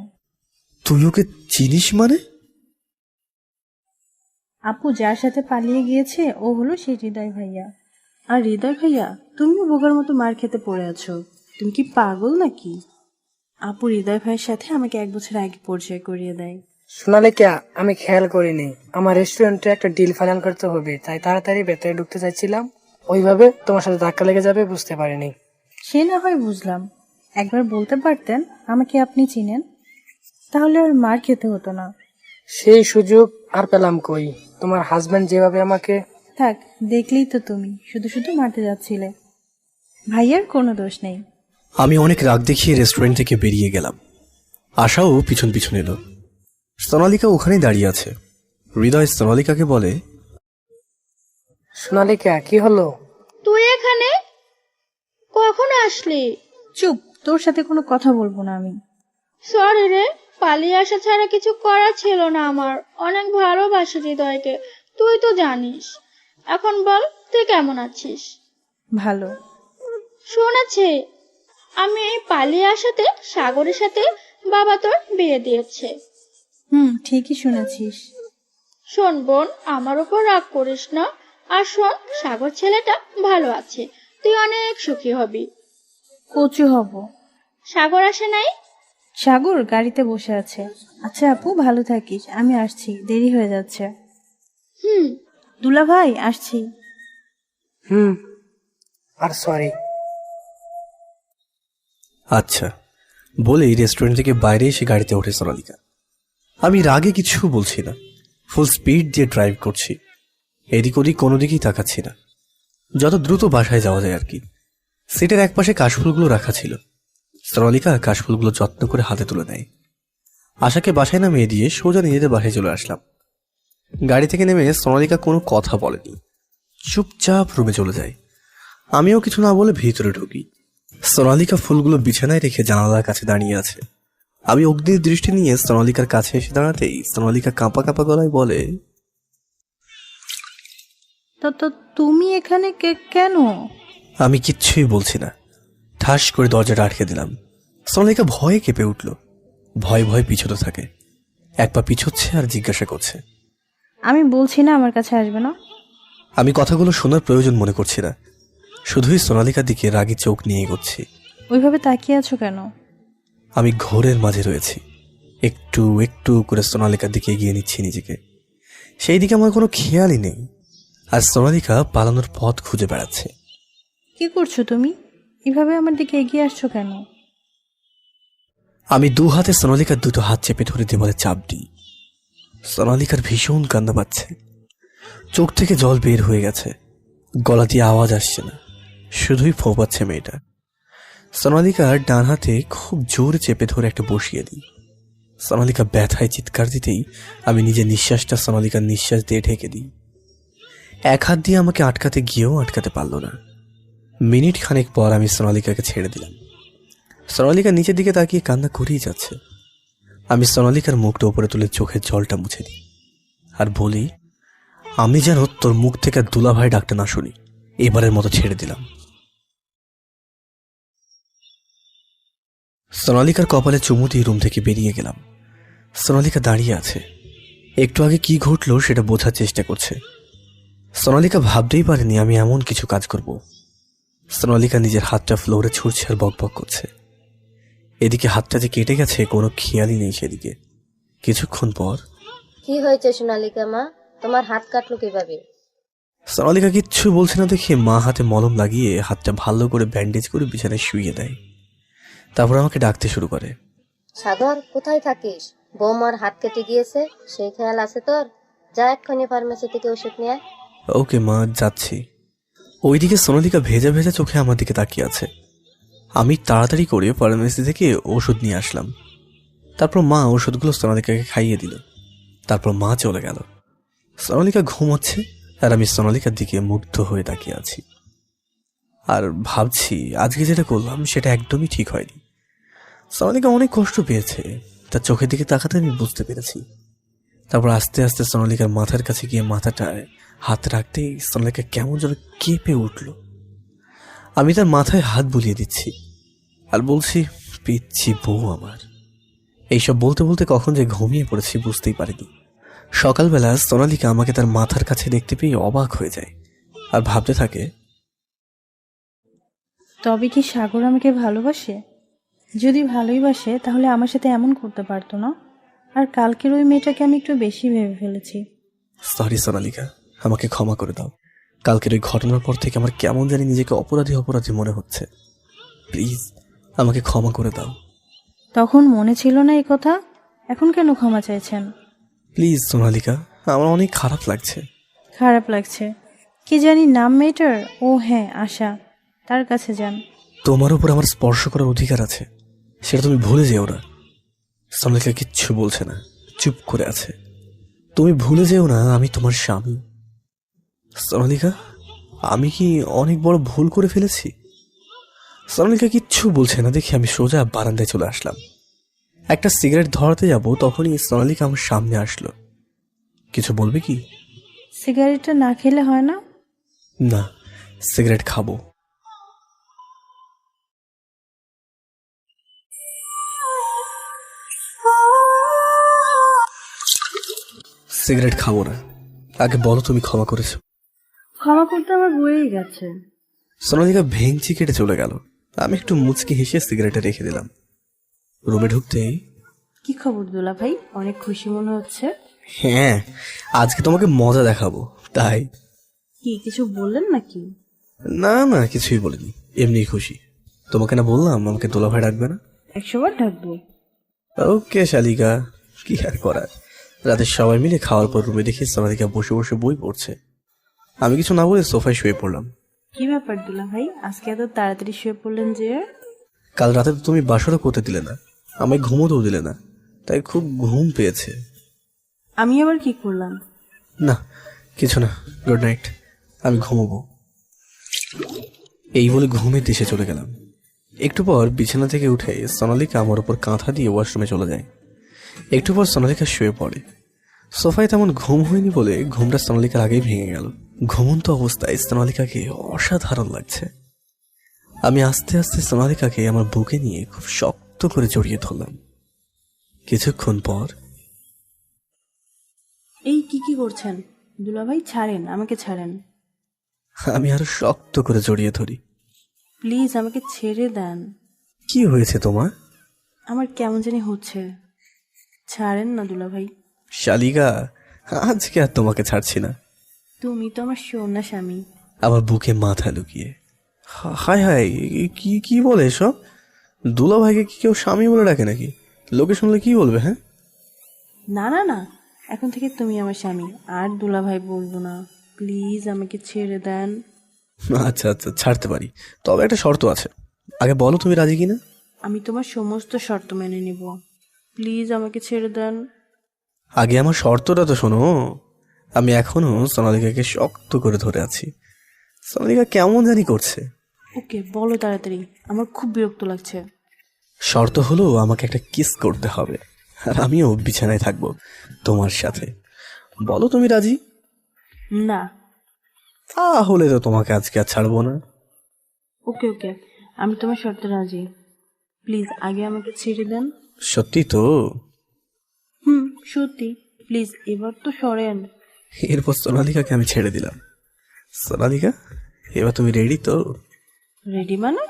তুই ওকে চিনিস মানে? আপু যার সাথে পালিয়ে গিয়েছে ও হলো সেই হৃদয় ভাইয়া। আর হৃদয় ভাইয়া, তুমিও বোকার মতো মার খেতে পড়ে আছো। তুমি কি পাগল নাকি? আপু হৃদয় ভাইয়ের সাথে আমাকে 1 বছর আগে পরিচয় করিয়ে দেয়। সোনালিকা, আমি খেয়াল করিনি। আমার রেস্টুরেন্টে একটা ডিল ফাইনাল করতে হবে, তাই তাড়াতাড়ি ভেতরে ঢুকতে চাইছিলাম। ওইভাবে তোমার সাথে ধাক্কা লেগে যাবে বুঝতে পারিনি। সে না হয় বুঝলাম, একবার বলতে পারতেন আমাকে আপনি চিনেন, তাহলে আর মার খেতে হতো না। সেই সুযোগ আর পেলাম কই? তোমার হাজবেন্ড যেভাবে আমাকে... থাক, দেখলেই তো তুমি শুধু শুধু মারতে যাচ্ছিলে। ভাইয়ার কোনো দোষ নেই। আমি অনেক রাগ দেখিয়ে রেস্টুরেন্ট থেকে বেরিয়ে গেলাম। আশাও পিছন পিছন এলো। সোনালিকা ওখানেই দাঁড়িয়ে আছে। হৃদয় সোনালিকাকে বলে, সোনালিকা, কি হলো? তুই এখানে কখন আসলি? চুপ, তোর সাথে কোনো কথা বলবো না আমি। সরি রে, পালিয়ে আসা ছাড়া কিছু করার ছিল না আমার। অনেক ভালোবাসি হৃদয়কে, তুই তো জানিস। এখন বল, তুই কেমন আছিস? ভালো। শুনেছি আমি পালিয়ে আসাতে সাগরের সাথে বাবা তোর বিয়ে দিয়েছে। ঠিকই শুনেছিস। শোন বোন, আমার উপর রাগ করিস না। আর শোন, সাগর ছেলেটা ভালো আছে, তুই অনেক সুখী হবি। কচু হব। সাগর আসে নাই? সাগর গাড়িতে বসে আছে। আচ্ছা আপু, ভালো থাকিস, আমি আসছি, দেরি হয়ে যাচ্ছে। দুলা ভাই, আসছি। আর সরি। আচ্ছা বলেই রেস্টুরেন্ট থেকে বাইরে এসে গাড়িতে ওঠে সোনালিকা। আমি রাগে কিছু বলছি না, ফুল স্পিড দিয়ে ড্রাইভ করছি। এদিক ওদিক কোনো দিকেই তাকাচ্ছি না, যত দ্রুত বাসায় যাওয়া যায় আর কি। সিটের একপাশে কাশফুলগুলো রাখা ছিল। সোনালিকা কাশফুলগুলো যত্ন করে হাতে তুলে নেয়। আশাকে বাসায় নামিয়ে দিয়ে সোজা নিজেদের বাসায় চলে আসলাম। গাড়ি থেকে নেমে সোনালিকা কোনো কথা বলেনি, চুপচাপ রুমে চলে যায়। আমিও কিছু না বলে ভিতরে ঢুকি। সোনালিকা ফুলগুলো বিছানায় রেখে জানালার কাছে দাঁড়িয়ে আছে। আমি অগ্নির দৃষ্টি নিয়ে সোনালিকার কাছে এসে দাঁড়াতেই সোনালিকা কাঁপা কাঁপা গলায় বলে, তো তুমি এখানে কেন? আমি কিচ্ছুই বলছি না। ঠাস করে দরজাটা আটকে দিলাম। সোনালিকা ভয়ে কেঁপে উঠল। ভয়ে ভয়ে পিছোতে থাকে, এক পা পিছোচ্ছে আর জিজ্ঞাসা করছে, আমি বলছি না আমার কাছে আসবে না? আমি কথাগুলো শোনার প্রয়োজন মনে করছি না, শুধুই সোনালিকার দিকে রাগী চোখ নিয়ে এগোচ্ছি। ওইভাবে তাকিয়ে আছো কেন? আমি ঘোরের মাঝে রয়েছি। একটু একটু করে সোনালিকার দিকে এগিয়ে নিচ্ছি নিজেকে। সেই দিকে আমার কোনো খেয়ালই নেই। আর সোনালিকা পালানোর পথ খুঁজে বেড়াচ্ছে। কি করছো তুমি? এভাবে আমার দিকে এগিয়ে আসছো কেন? আমি দু হাতে সোনালিকার দুটো হাত চেপে ধরে দেওয়ালে চাপ দিই। সোনালিকার ভীষণ কান্না পাচ্ছে, চোখ থেকে জল বের হয়ে গেছে, গলা দিয়ে আওয়াজ আসছে না, শুধুই ফোঁপাচ্ছে মেয়েটা। সোনালিকার ডান হাতে খুব জোরে চেপে ধরে একটা বসিয়ে দিই। সোনালিকা ব্যথায় চিৎকার দিতেই আমি নিজের নিঃশ্বাসটা সোনালিকার নিঃশ্বাস দিয়ে ঢেকে দিই। এক হাত দিয়ে আমাকে আটকাতে গিয়েও আটকাতে পারল না। মিনিট খানেক পর আমি সোনালিকাকে ছেড়ে দিলাম। সোনালিকা নিচের দিকে তাকিয়ে কান্না করেই যাচ্ছে। আমি সোনালিকার মুখটা উপরে তুলে চোখের জলটা মুছে দিই আর বলি, আমি যেন তোর মুখ থেকে দুলাভাই ডাকতে না শুনি। এবারের মতো ছেড়ে দিলাম। সোনালিকার কপালে চুমু দিয়ে রুম থেকে বেরিয়ে গেলাম। সোনালিকা দাঁড়িয়ে আছে, একটু আগে কি ঘটলো সেটা বোঝার চেষ্টা করছে। সোনালিকা ভাবতেই পারেনি আমি এমন কিছু কাজ করব। সোনালিকা নিজের হাতটা ফ্লোরে ছুঁড়ছে আর বকবক করছে। এদিকে হাতটা যে কেটে গেছে কোনো খেয়ালই নেই সেদিকে। কিছুক্ষণ পর, কি হয়েছে সোনালিকা মা, তোমার হাত কাটলো কিভাবে? সোনালিকা কিচ্ছু বলছে না দেখে মা হাতে মলম লাগিয়ে হাতটা ভালো করে ব্যান্ডেজ করে বিছানায় শুইয়ে দেয়। তারপর আমাকে ডাকতে শুরু করে, সাগর কোথায় থাকিস? বৌমার হাত কেটে গিয়েছে, সেই খেয়াল আছে তোর? যা এক্ষুনি ফার্মেসি থেকে ওষুধ নিয়ে আয়। ওকে মা, যাচ্ছি। ওইদিকে সোনালিকা ভেজা ভেজা চোখে আমার দিকে তাকিয়ে আছে। আমি তাড়াতাড়ি করে ফার্মেসি থেকে ওষুধ নিয়ে আসলাম। তারপর মা ওষুধগুলো সোনালিকাকে খাইয়ে দিল। তারপর মা চলে গেল। সোনালিকা ঘুমাচ্ছে আর আমি সোনালিকার দিকে মুগ্ধ হয়ে তাকিয়ে আছি আর ভাবছি আজকে যেটা করলাম সেটা একদমই ঠিক হয়নি। সোনালিকা অনেক কষ্ট পেয়েছে, তার চোখের দিকে তাকাতে আমি বুঝতে পেরেছি। তারপর আস্তে আস্তে সোনালিকার মাথার কাছে গিয়ে মাথাটায় হাত রাখতেই সোনালিকা কেমন যেন কেঁপে উঠল। আমি তার মাথায় হাত বুলিয়ে দিচ্ছি আর বলছি, পিচ্ছি বউ আমার। এইসব বলতে বলতে কখন যে ঘুমিয়ে পড়েছি বুঝতেই পারিনি। সকালবেলা সোনালিকা আমাকে তার মাথার কাছে দেখতে পেয়ে অবাক হয়ে যায় আর ভাবতে থাকে, তবে কি সাগর আমাকে ভালোবাসে? যদি ভালোই বাসে তাহলে আমার সাথে এমন করতে পারতো না। আর কালকের ওই মেয়েটাকে আমি একটু বেশি ভেবে ফেলেছি। সরি সোনালিকা, আমাকে ক্ষমা করে দাও। কালকের ওই ঘটনার পর থেকে আমার কেমন জানি নিজেকে অপরাধী অপরাধী মনে হচ্ছে। প্লিজ আমাকে ক্ষমা করে দাও। তখন মনে ছিল না এই কথা, এখন কেন ক্ষমা চাইছেন? প্লিজ সোনালিকা, আমার অনেক খারাপ লাগছে। খারাপ লাগছে? কি জানি নাম মেয়েটার? ও হ্যাঁ, আশা, তার কাছে যান। তোমার উপর আমার স্পর্শ করার অধিকার আছে, সেটা তুমি ভুলে যেও না। সোনালিকা কিচ্ছু বলছে না, চুপ করে আছে। তুমি ভুলে যেও না আমি তোমার স্বামী। সোনালিকা, আমি কি অনেক বড় ভুল করে ফেলেছি? সোনালিকা কিচ্ছু বলছে না দেখে আমি সোজা বারান্দায় চলে আসলাম। একটা সিগারেট ধরাতে যাব, তখনই সোনালিকা আমার সামনে আসলো। কিছু বলবে কি? সিগারেটটা না খেলে হয় না? না, সিগারেট খাবো। সিগারেট খাবো না। আগে বলো তুমি ক্ষমা করেছো? ক্ষমা করতে আমার বয়েই গেছে। সোনালিকা ভেঙচি কেটে চলে গেল। আমি একটু মুচকি হেসে সিগারেটে রেখে দিলাম। রুমে ঢুকতেই, কি খবর দুলা ভাই, অনেক খুশি মনে হচ্ছে। হ্যাঁ, আজকে তোমাকে মজা দেখাবো তাই। কি কিছু বললেন নাকি? না না, কিছুই বলিনি, এমনি খুশি। তোমাকে না বললাম আমাকে দোলাভাই ডাকবে না? 100 বার ডাকবো। ওকে শালিকা, কি আর করার। রাতে সবাই মিলে খাওয়ার পর রুমে দেখি সোনালিকা বসে বসে বই পড়ছে। আমি কিছু না বলে সোফায় শুয়ে পড়লাম। কি ব্যাপার দুলা ভাই, আজকে এত তাড়াতাড়ি শুয়ে পড়লেন যে? কাল রাতে তো তুমি বাসরও করতে দিলে না, আমায় ঘুমোতেও দিলে না, তাই খুব ঘুম পেয়েছে। আমি আবার কি করলাম? না কিছু না, গুড নাইট, আমি ঘুমোবো। এই বলে ঘুমের দেশে চলে গেলাম। একটু পর বিছানা থেকে উঠে সোনালিকা আমার উপর কাঁথা দিয়ে ওয়াশরুমে চলে যায়। একটু পর সোনালিকা শুয়ে পড়ে। সোফায় তেমন ঘুম হয়নি বলে ঘুমটা সোনালিকার আগেই ভেঙে গেল। ঘুমন্ত অবস্থায় সোনালিকাকে অসাধারণ লাগছে। আমি আস্তে আস্তে সোনালিকাকে আমার বুকে নিয়ে খুব শক্ত করে জড়িয়ে ধরলাম। কিছুক্ষণ পর, এই কি কি করছেন দুলা ভাই? ছাড়েন, আমাকে ছাড়েন আমি আরো শক্ত করে জড়িয়ে ধরি। প্লিজ, আমাকে ছেড়ে দেন। কি হয়েছে তোমার? আমার কেমন জানি হচ্ছে, ছাড়েন না দুলা ভাই। শালিকা, আজকে আর তোমাকে ছাড়ছি না। তুমি তো আমার সোনা স্বামী। আমার বুকে মাথা লুকিয়ে, হায় হায়, কি কি বলে এসব? দুলা ভাইকে কি কেউ স্বামী বলে ডাকে নাকি? লোকে শুনলে কি বলবে? হ্যাঁ, না না না, এখন থেকে তুমি আমার স্বামী, আর দুলা ভাই বলবো না। প্লিজ আমাকে ছেড়ে দেন। আচ্ছা আচ্ছা, ছাড়তে পারি, তবে একটা শর্ত আছে। আগে বলো তুমি রাজি কিনা? আমি তোমার সমস্ত শর্ত মেনে নিব, প্লিজ আমাকে ছেড়ে দেন। আগে আমার শর্তটা তো শোনো। আমি এখনো সোনালিকাকে শক্ত করে ধরে আছি। সোনালিকা কেমন জানি করছে। ওকে বলো তাড়াতাড়ি, আমার খুব বিরক্ত লাগছে। শর্ত হলো আমাকে একটা কিস করতে হবে, আর আমিও বিছানায় থাকবো তোমার সাথে। বলো তুমি রাজি? না। তাহলে তো তোমাকে আজকে আর ছাড়বো না। ওকে ওকে, আমি তোমার শর্তে রাজি, প্লিজ আগে আমাকে ছেড়ে দেন। সত্যি তো? সত্যি, প্লিজ এবার তো সরেন। এরপর সোনালিকাকে আমি ছেড়ে দিলাম। সোনালিকা, এবার তুমি রেডি তো? রেডি মানে?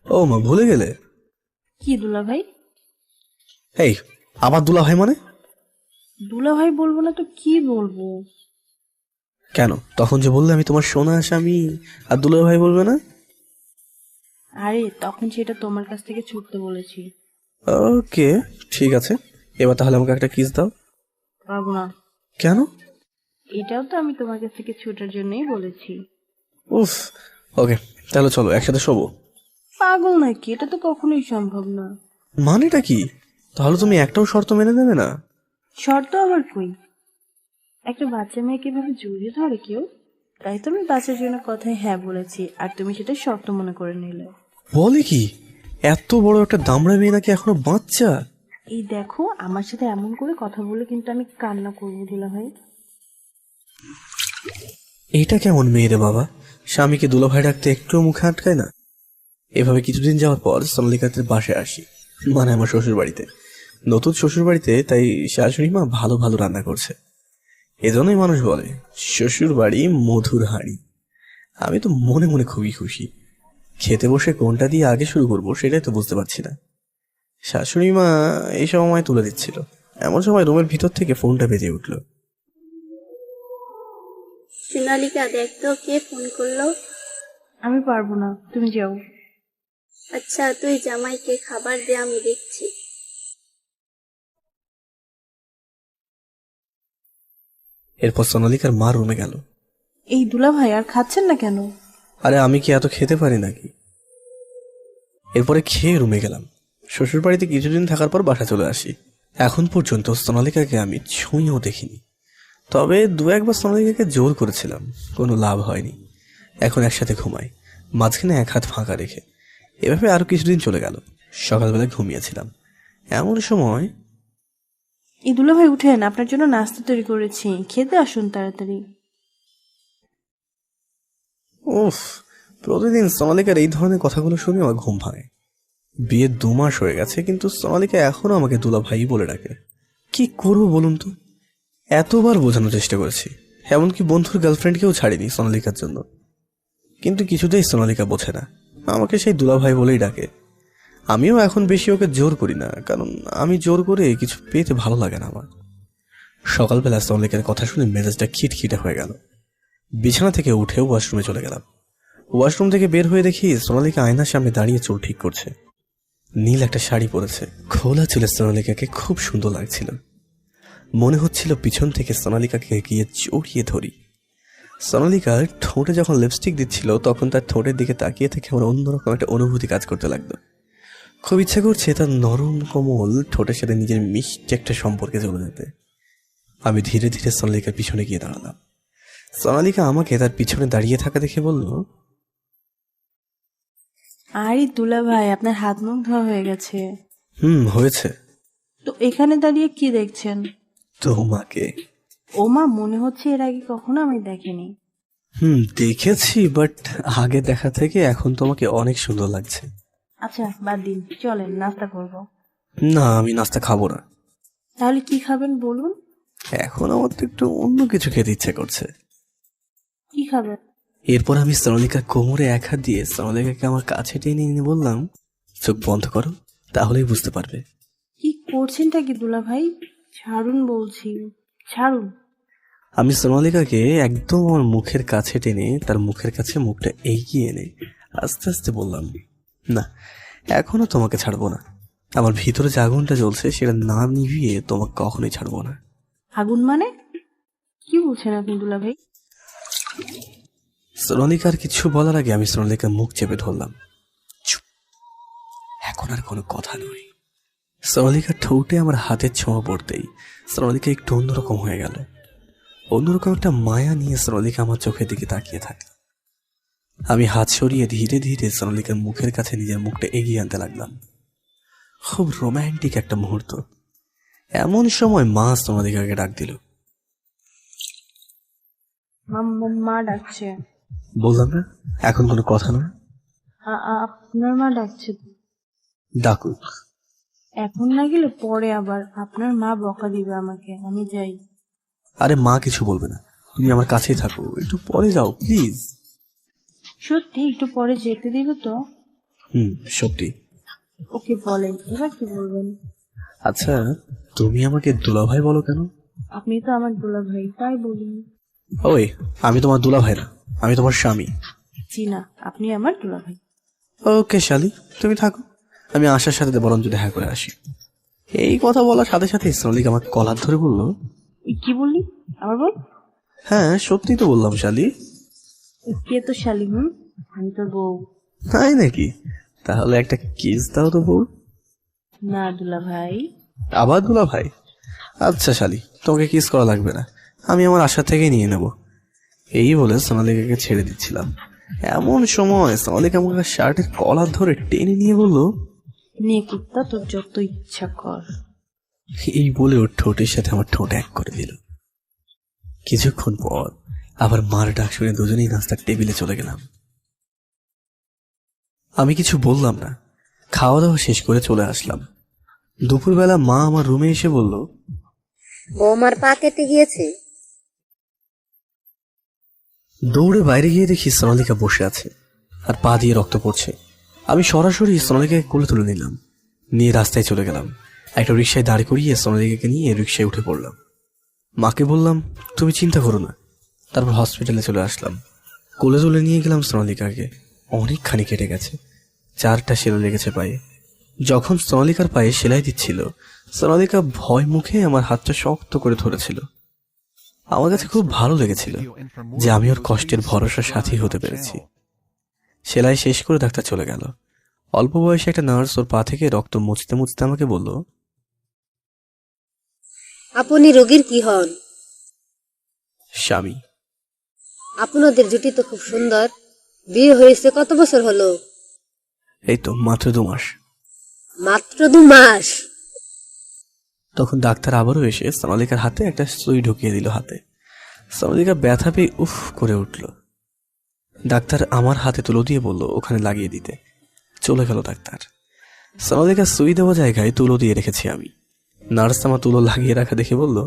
ও মা, ভুলে গেলে? কি দুলা ভাই? এই, আবার দুলা ভাই মানে? দুলা ভাই বলবো না তো কি বলবো? কেন, তখন যে বললে আমি তোমার সোনা স্বামী, আর দুলা ভাই বলবে না? আরে তখন সেটা তোমার কাছ থেকে ছুটতে বলেছি। ওকে, ঠিক আছে, এবার তাহলে আমাকে একটা কিস দাও। পারবো না। কেন? এটাও তো আমি তোমার কাছ থেকে ছুটার জন্যই বলেছি। উফ, ওকে, তাহলে চলো একসাথে শোবো। পাগল নাকি? এটা তো কখনোই সম্ভব না। মানেটা কি? তাহলে তুমি একটাও শর্ত মেনে নেবে না? শর্ত আবার কই? একটা বাচ্চা মেয়েকে এভাবে জড়িয়ে ধরে কেউ? তাই তো আমি বাচ্চার জন্য কথায় হ্যাঁ বলেছি, আর তুমি সেটা শর্ত মনে করে নিলে। বলে কি, এত বড় একটা দামড়া মেয়ে নাকি এখনো বাচ্চা? এই দেখো, আমার সাথে এমন করে কথা বলে কিন্তু আমি কান্না করবো দুলা ভাই। এটা কেমন মেয়ে রে বাবা, স্বামীকে দুলাভাই ডাকতে একটুও মুখে আটকায় না। এভাবে কিছুদিন যাওয়ার পর সোনালিকাদের বাসায় আসি, মানে আমার শ্বশুর বাড়িতে। নতুন শ্বশুর বাড়িতে, তাই শাশুড়ি মা ভালো ভালো রান্না করছে। এজন্যই মানুষ বলে শ্বশুর বাড়ি মধুর হাঁড়ি। আমি তো মনে মনে খুবই খুশি। খেতে বসে কোনটা দিয়ে আগে শুরু করব সেটাই তো বুঝতে পারছি না। শাশুড়ি মা এই সময় তুলে দিচ্ছিল, এমন সময় রুমের ভিতর থেকে ফোনটা বেজে উঠল। সোনালিকা, দেখতো কে ফোন করলো। আমি পারবো না, তুমি যাও। আচ্ছা তুই জামাইকে খাবার দে, আমি দেখছি। এরপর সোনালিকার মা রুমে গেল। এই দুলাভাই আর খাচ্ছেন না কেন? আরে আমি কি এত খেতে পারি নাকি? এরপরে খেয়ে রুমে গেলাম। শ্বশুর বাড়িতে কিছুদিন থাকার পর বাসা চলে আসি। এখন পর্যন্ত সোনালিকাকে আমি ছুঁয়েও দেখিনি। তবে দু একবার সোনালিকাকে জোর করেছিলাম, কোনো লাভ হয়নি। এখন একসাথে ঘুমাই, মাঝখানে এক হাত ফাঁকা রেখে। এভাবে আরো কিছুদিন চলে গেল। সকালবেলা ঘুমিয়েছিলাম, এমন সময় এই দুলাভাই উঠেন, আপনার জন্য নাস্তা তৈরি করেছি, খেতে আসুন তাড়াতাড়ি। উফ, প্রতিদিন সোনালিকার এই ধরনের কথাগুলো শুনে আমার ঘুম ভাঙে। বিয়ে 2 মাস হয়ে গেছে, কিন্তু সোনালিকা এখনো আমাকে দুলা ভাই বলে ডাকে। কি করবো বলুন তো? এতবার বোঝানোর চেষ্টা করেছি, এমনকি বন্ধুর গার্লফ্রেন্ডকেও ছাড়িনি সোনালিকার জন্য, কিন্তু কিছুতেই সোনালিকা বোঝে না, আমাকে সেই দুলা ভাই বলেই ডাকে। আমিও এখন বেশি ওকে জোর করি না, কারণ আমি জোর করে কিছু পেতে ভালো লাগে না আমার। সকালবেলা সোনালিকার কথা শুনে মেজাজটা খিটখিটে হয়ে গেল। বিছানা থেকে উঠে ওয়াশরুমে চলে গেলাম। ওয়াশরুম থেকে বের হয়ে দেখি সোনালিকা আয়নার সামনে দাঁড়িয়ে চুল ঠিক করছে। নীল একটা শাড়ি পরেছে, খোলা চুলে সোনালিকাকে খুব সুন্দর লাগছিল। মনে হচ্ছিল পিছন থেকে সোনালিকাকে গিয়ে জড়িয়ে ধরি। সোনালিকার ঠোঁটে যখন লিপস্টিক দিচ্ছিল, তখন তার ঠোঁটের দিকে তাকিয়ে থেকে আমার অন্যরকম একটা অনুভূতি কাজ করতে লাগলো। খুব ইচ্ছা করছে তার নরম কোমল ঠোঁটের সাথে নিজের মিষ্টি একটা সম্পর্কে চলে যেতে। আমি ধীরে ধীরে সোনালিকার পিছনে গিয়ে দাঁড়ালাম। সোনালিকা আমাকে তার পিছনে দাঁড়িয়ে থাকা দেখে বলল, আরে দুলাভাই, আপনার হাত মুখ ধোয়া হয়ে গেছে। হয়েছে। তো এখানে দাঁড়িয়ে কি দেখছেন? তোমাকে। ওমা, মনে হচ্ছে এর আগে কখনো আমি দেখিনি। দেখেছি, বাট আগে দেখা থেকে এখন তোমাকে অনেক সুন্দর লাগছে। আচ্ছা বাদ দিন, চলেন নাস্তা করব। না, আমি নাস্তা খাবো না। তাহলে কি খাবেন বলুন? এখন আমার তো একটু অন্য কিছু খেতে ইচ্ছে করছে। কি খাবেন? এরপর আমি সোনালিকার কোমরে এক হাত দিয়ে সোনালিকাকে আমার কাছে টেনে নিয়ে বললাম, চোখ বন্ধ করো, তাহলেই বুঝতে পারবে। কি করছেনটা কি দুলাভাই? ছাড়ুন বলছি, ছাড়ুন। আমি সোনালিকাকে একদম আমার মুখের কাছে টেনে তার মুখের কাছে মুখটা এগিয়ে এনে আস্তে আস্তে বললাম, না, এখনো তোমাকে ছাড়বো না। আমার ভিতরে যে আগুনটা জ্বলছে সেটা না নিভিয়ে তোমাকে কখনোই ছাড়বো না। আগুন মানে কি বলছেন আপনি দুলাভাই? সোনালিকার কিছু বলার আগে আমি সোনালিকার মুখ চেপে ধরলাম। চুপ, এখন আর কোনো কথা নয়। সোনালিকার ঠোঁটে আমার হাতের ছোঁয়া পড়তেই সোনালিকা একটু অন্যরকম হয়ে গেল। অন্যরকম একটা মায়া নিয়ে সোনালিকা আমার চোখের দিকে তাকিয়ে থাকল। আমি হাত সরিয়ে ধীরে ধীরে সোনালিকার মুখের কাছে নিজের মুখটা এগিয়ে আনতে লাগলাম। খুব রোম্যান্টিক একটা মুহূর্ত। এমন সময় মা সোনালিকাকে ডাক দিল। মা ডাকছে। বললাম না, এখন কোনো কথা নয়। আপনার মা ডাকছে। ডাকুক। এখন না গেলে পরে আবার আপনার মা বকা দিবে আমাকে। আমি যাই। আরে মা কিছু বলবে না, তুমি আমার কাছেই থাকো, একটু পরে যাও প্লিজ। সত্যি একটু পরে যেতে দিবে তো? সত্যি। ওকে বলেন, এবার কি বলবেন? আচ্ছা, তুমি আমাকে দুলাভাই বলো কেন? আপনি তো আমার দুলাভাই, তাই বলুন। ওই, আমি তোমার দুলাভাই না, আমি তোমার স্বামী। জি না, আপনি আমার দুলাভাই। ওকে শালি, তুমি থাকো, আমি আশার সাথে বরঞ্চ দেখা করে আসি। এই কথা বলার সাথে সাথে সোনালিকা আমাকে কলার ধরে বলল, কি বললি? আবার বল। হ্যাঁ সত্যি তো বললাম শালি। কে তো শালি? আমি তোর বউ। তাই নাকি? তাহলে একটা কিস দাও তো বউ। না দুলাভাই। আবার দুলাভাই? আচ্ছা শালি, তোমাকে কিস করা লাগবে না, আমি আমার আশা থেকেই নিয়ে নেব। এই বলে সোনালিকাকে ছেড়ে দিচ্ছিলাম, এমন সময় সোনালিকা আমাকে শার্টের কলার ধরে টেনে নিয়ে বলল, নিয়ে কুত্তা, তোর যত ইচ্ছা কর। এই বলে ওর ঠোঁটের সাথে আমার ঠোঁট এক করে দিল। কিছুক্ষণ পর আবার মার ডাক শুনে দুজনেই নাস্তার টেবিলে চলে গেলাম। আমি কিছু বললাম না, খাওয়া দাওয়া শেষ করে চলে আসলাম। দুপুরবেলা মা আমার রুমে এসে বলল, বৌমার পা কেটে গিয়েছে। দৌড়ে বাইরে গিয়ে দেখি সোনালিকা বসে আছে আর পা দিয়ে রক্ত পড়ছে। আমি সরাসরি সোনালিকাকে কোলে তুলে নিলাম, নিয়ে রাস্তায় চলে গেলাম। একটা রিক্সায় দাঁড় করিয়ে সোনালিকাকে নিয়ে রিক্সায় উঠে পড়লাম। মাকে বললাম, তুমি চিন্তা করো না। তারপর হসপিটালে চলে আসলাম, কোলে তুলে নিয়ে গেলাম সোনালিকাকে। অনেকখানি কেটে গেছে, 4টা সেলাই লেগেছে পায়ে। যখন সোনালিকার পায়ে সেলাই দিচ্ছিল, সোনালিকা ভয় মুখে আমার হাতটা শক্ত করে ধরেছিল। আমার কাছে খুব ভালো লেগেছিল যে আমি ওর কষ্টের ভরসা সাথী হতে পেরেছি। সেলাই শেষ করে ডাক্তার চলে গেল। অল্প বয়সে একটা নার্স ওর পা থেকে রক্ত মুছতে মুছতে আমাকে বলল, আপনি রোগীর কি হন? স্বামী। আপনাদের জুটি তো খুব সুন্দর। বিয়ে হয়েছে কত বছর হলো? এই তো মাত্র 2 মাস। মাত্র 2 মাস? তখন ডাক্তার আবারও এসে সোনালিকার হাতে একটা সুই ঢুকিয়ে দিল হাতে। সোনালিকা ব্যথা পেয়ে উফ করে উঠল। ডাক্তার আমার হাতে তুলো দিয়ে বলল ওখানে লাগিয়ে দিতে। চলে গেল ডাক্তার। সোনালিকা সুই দেওয়া জায়গায় তুলো দিয়ে রেখেছি আমি। নার্স আমার তুলো লাগিয়ে রাখা দেখে বলল,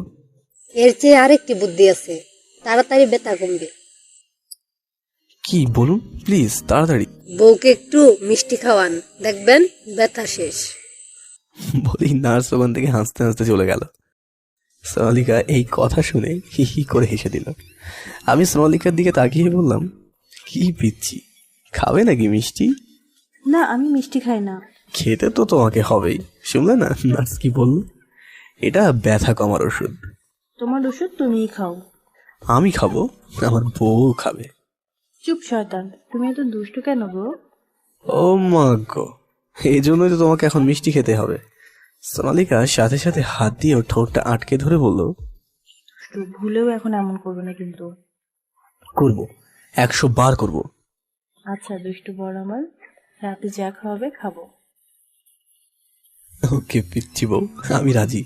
এর চেয়ে আরেকটি বুদ্ধি আছে, তাড়াতাড়ি ব্যথা কমবে। কি বলুন প্লিজ, তাড়াতাড়ি। বউকে একটু মিষ্টি খাওয়ান, দেখবেন ব্যথা শেষ। বলি নার্স ওখান থেকে হাসতে হাসতে চলে গেল। সোনালিকা এই কথা শুনে হি হি করে হেসে দিল। আমি সোনালিকার দিকে তাকিয়ে বললাম, কি পিচ্ছি, খাবে নাকি মিষ্টি? না, আমি মিষ্টি খাই না। খেতে তো তোমাকে হবেই। শুনলে না নার্স কি বলল? এটা ব্যথা কমার ওষুধ। তোমার ওষুধ তুমিই খাও। আমি খাবো, আমার বউ খাবে। চুপ শয়তান, তুমি এত দুষ্ট কেন গো? ও মা গো, এই জন্যই তো তোমাকে এখন মিষ্টি খেতে হবে। সোনালিকা সাথে সাথে হাত দিয়ে ওর ঠোঁটটা আটকে ধরে বলল, দুষ্টু, ভুলেও এখন এমন করবে না কিন্তু। করবো, 100 বার করবো। আচ্ছা দুষ্টু বড় আমার, রাতে যা খাওয়াবে খাবো। ওকে পিচ্ছি বউ, আমি রাজি।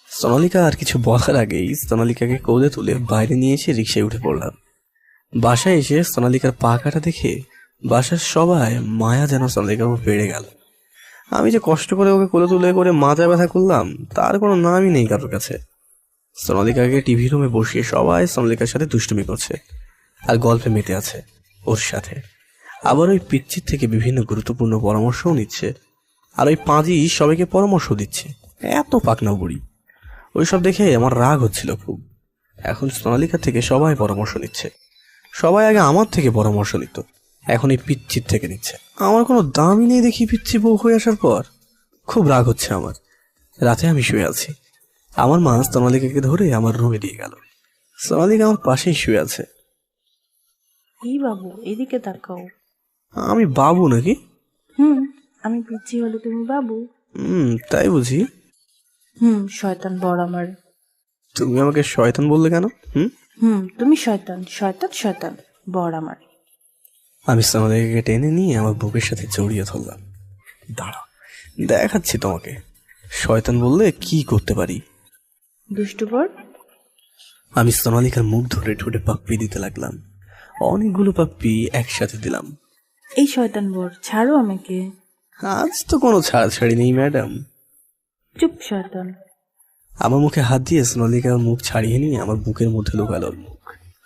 সোনালিকা আর কিছু বলার আগেই সোনালিকাকে কোলে তুলে বাইরে নিয়ে এসে রিকশায় উঠে পড়লাম। বাসায় এসে সোনালিকার পা কাটা দেখে বাসার সবাই মায়া যেন সোনালিকার উপর বেড়ে গেল। আমি যে কষ্ট করে ওকে কোলে তুলে করে মাজা ব্যথা করলাম তার কোনো নামই নেই কারোর কাছে। সোনালিকাকে টিভি রুমে বসিয়ে সবাই সোনালিকার সাথে দুষ্টুমি করছে আর গল্পে মেতে আছে ওর সাথে। আবার ওই পিচ্ছির থেকে বিভিন্ন গুরুত্বপূর্ণ পরামর্শও নিচ্ছে। আর ওই পাঁজি সবাইকে পরামর্শ দিচ্ছে। এত পাকনা বুড়ি। ওইসব দেখে আমার রাগ হচ্ছিল খুব। এখন সোনালিকা থেকে সবাই পরামর্শ নিচ্ছে। সবাই আগে আমার থেকে পরামর্শ নিত, এখন এই পিচ্ছির থেকে নিচ্ছে। আমার কোনো দামই নেই দেখি পিচ্ছি বউ হয়ে আসার পর। খুব রাগ হচ্ছে আমার। রাতে আমি শুয়ে আছি, আমার মা সোনালিকাকে ধরে আমার রুমে দিয়ে গেল। সোনালিকা আমার পাশেই শুয়ে আছে। এই বাবু, এদিকে তাকাও। আমি বাবু নাকি? আমি পিচ্ছি হলে তুমি বাবু? তাই বুঝি। শয়তান বড় আমার। তুমি আমাকে শয়তান বললে কেন? তুমি শয়তান, শয়তান শয়তান বড় আমার। আমি সোনালিকাকে টেনে নিয়ে আমার বুকের সাথে জড়িয়ে ধরলাম। দাঁড়াও, দেখাচ্ছি তোমাকে শয়তান বললে কি করতে পারি। দুষ্টু বড়। আমি সোনালিকার মুখ ধরে ঠোঁটে পাপ্পি দিতে লাগলাম। অনেকগুলো পাপ্পি একসাথে দিলাম। এই শয়তান বড়, ছাড়ো আমাকে। আজ তো কোনো ছাড়াছাড়ি নেই ম্যাডাম। চুপ শয়তান। আমার মুখে হাত দিয়ে সোনালিকার মুখ ছাড়িয়ে নিয়ে আমার বুকের মধ্যে লুকালো ওর মুখ।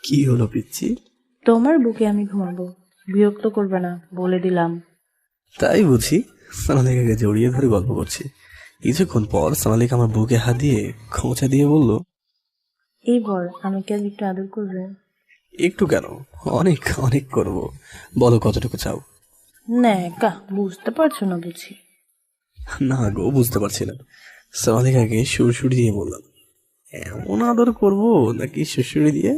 কি হলো পিচ্ছি? তোমার বুকে আমি ঘুমাবো, বিরক্ত করবে না বলে দিলাম। তাই বুঝি। সোনালিকাকে জড়িয়ে ধরে গল্প করছি। কিছুক্ষণ পর সোনালিকা আমার বুকে হাত দিয়ে খোঁচা দিয়ে বলল, এই বর, আমাকে আজ একটু আদর করবে? একটু কেন, অনেক অনেক করব। বলো কতটুকু চাও? না কা, বুঝতে পারছো না বুঝি। না গো, বুঝতে পারছি না। সোনালিকাকে সুরসুরি দিয়ে বললাম, এমন আদর করবো নাকি শ্বশুরি দিয়ে?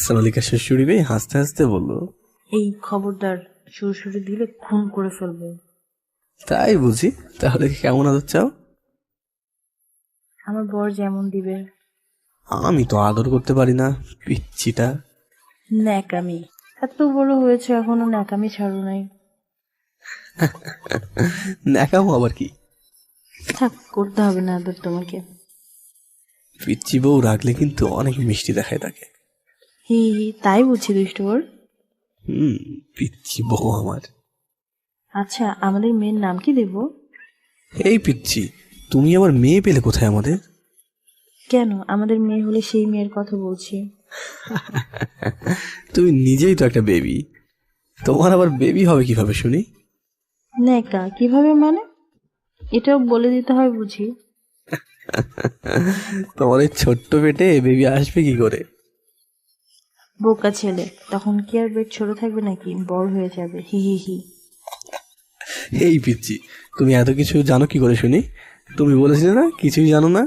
সোনালিকা শ্বশুরি পেয়ে হাসতে হাসতে বলল, এই খবরদার, সুরসুরি দিলে খুন করে ফেলবো। তাই বুঝি। তাহলে কেমন আদর চাও? আমার বর যেমন দিবে। আমি তো আদর করতে পারি না, পিচ্ছিটা। ন্যাকামি, এত বড় হয়েছে এখনো ন্যাকামি ছাড়ো নাই। ন্যাকামো আবার কি? থাক, করতে হবে না আদর তোমাকে। পিচ্ছি বউ রাখলে কিন্তু অনেক মিষ্টি দেখায় তাকে। হি হি, তাই বুঝছি দুষ্টু বর। পিচ্ছি বউ আমার। আচ্ছা, আমাদের মেয়ের নাম কি দেব? এই পিচ্ছি, তুমি আবার মেয়ে পেলে কোথায় আমাদের? কেন, আমাদের মেয়ে হলে সেই মেয়ের কথা বলছি। তুমি নিজেই তো একটা বেবি, তোমার আবার বেবি হবে কিভাবে শুনি? ন্যাকা কিভাবে মানে? এটাও বলে দিতে হয় বুঝি? তোমার এই ছোট্ট পেটে বেবি আসবে কি করে? বোকা ছেলে, তখন কি আর পেট ছোট থাকবে নাকি? বড় হয়ে যাবে। হি হি হি। এই পিচ্ছি, তুমি এত কিছু জানো কি করে শুনি? তুমি বলেছিলে না কিছুই জানো না?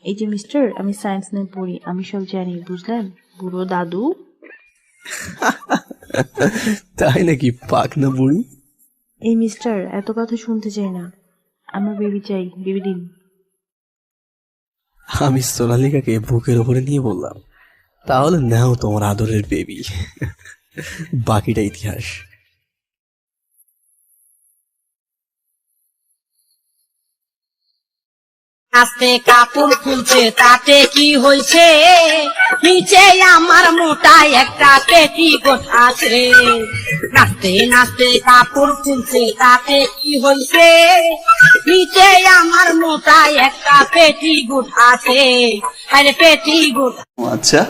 এই যে মিস্টার, আমি সায়েন্স নিয়ে পড়ি, আমি সব জানি, বুঝলেন? বুড়ো দাদু। তাই নাকি পাক না বুড়ি? এই মিস্টার, এত কথা শুনতে চাই না, আমার বেবি চাই, বেবি দিন। আমি সোনালিকাকে বুকের উপরে নিয়ে বললাম, তাহলে নাও তোমার আদরের বেবি। বাকিটা ইতিহাস। আস্তে কাপড় খুলছে তাতে কি হয়েছে, নিচে আমার মোটা একটা পেটিকোট আছে। নাচতে নাচতে কাপড় খুলছে তাতে কি হয়েছে, নিচে আমার মোটা একটা পেটিকোট আছে। আরে পেটিকোট। আচ্ছা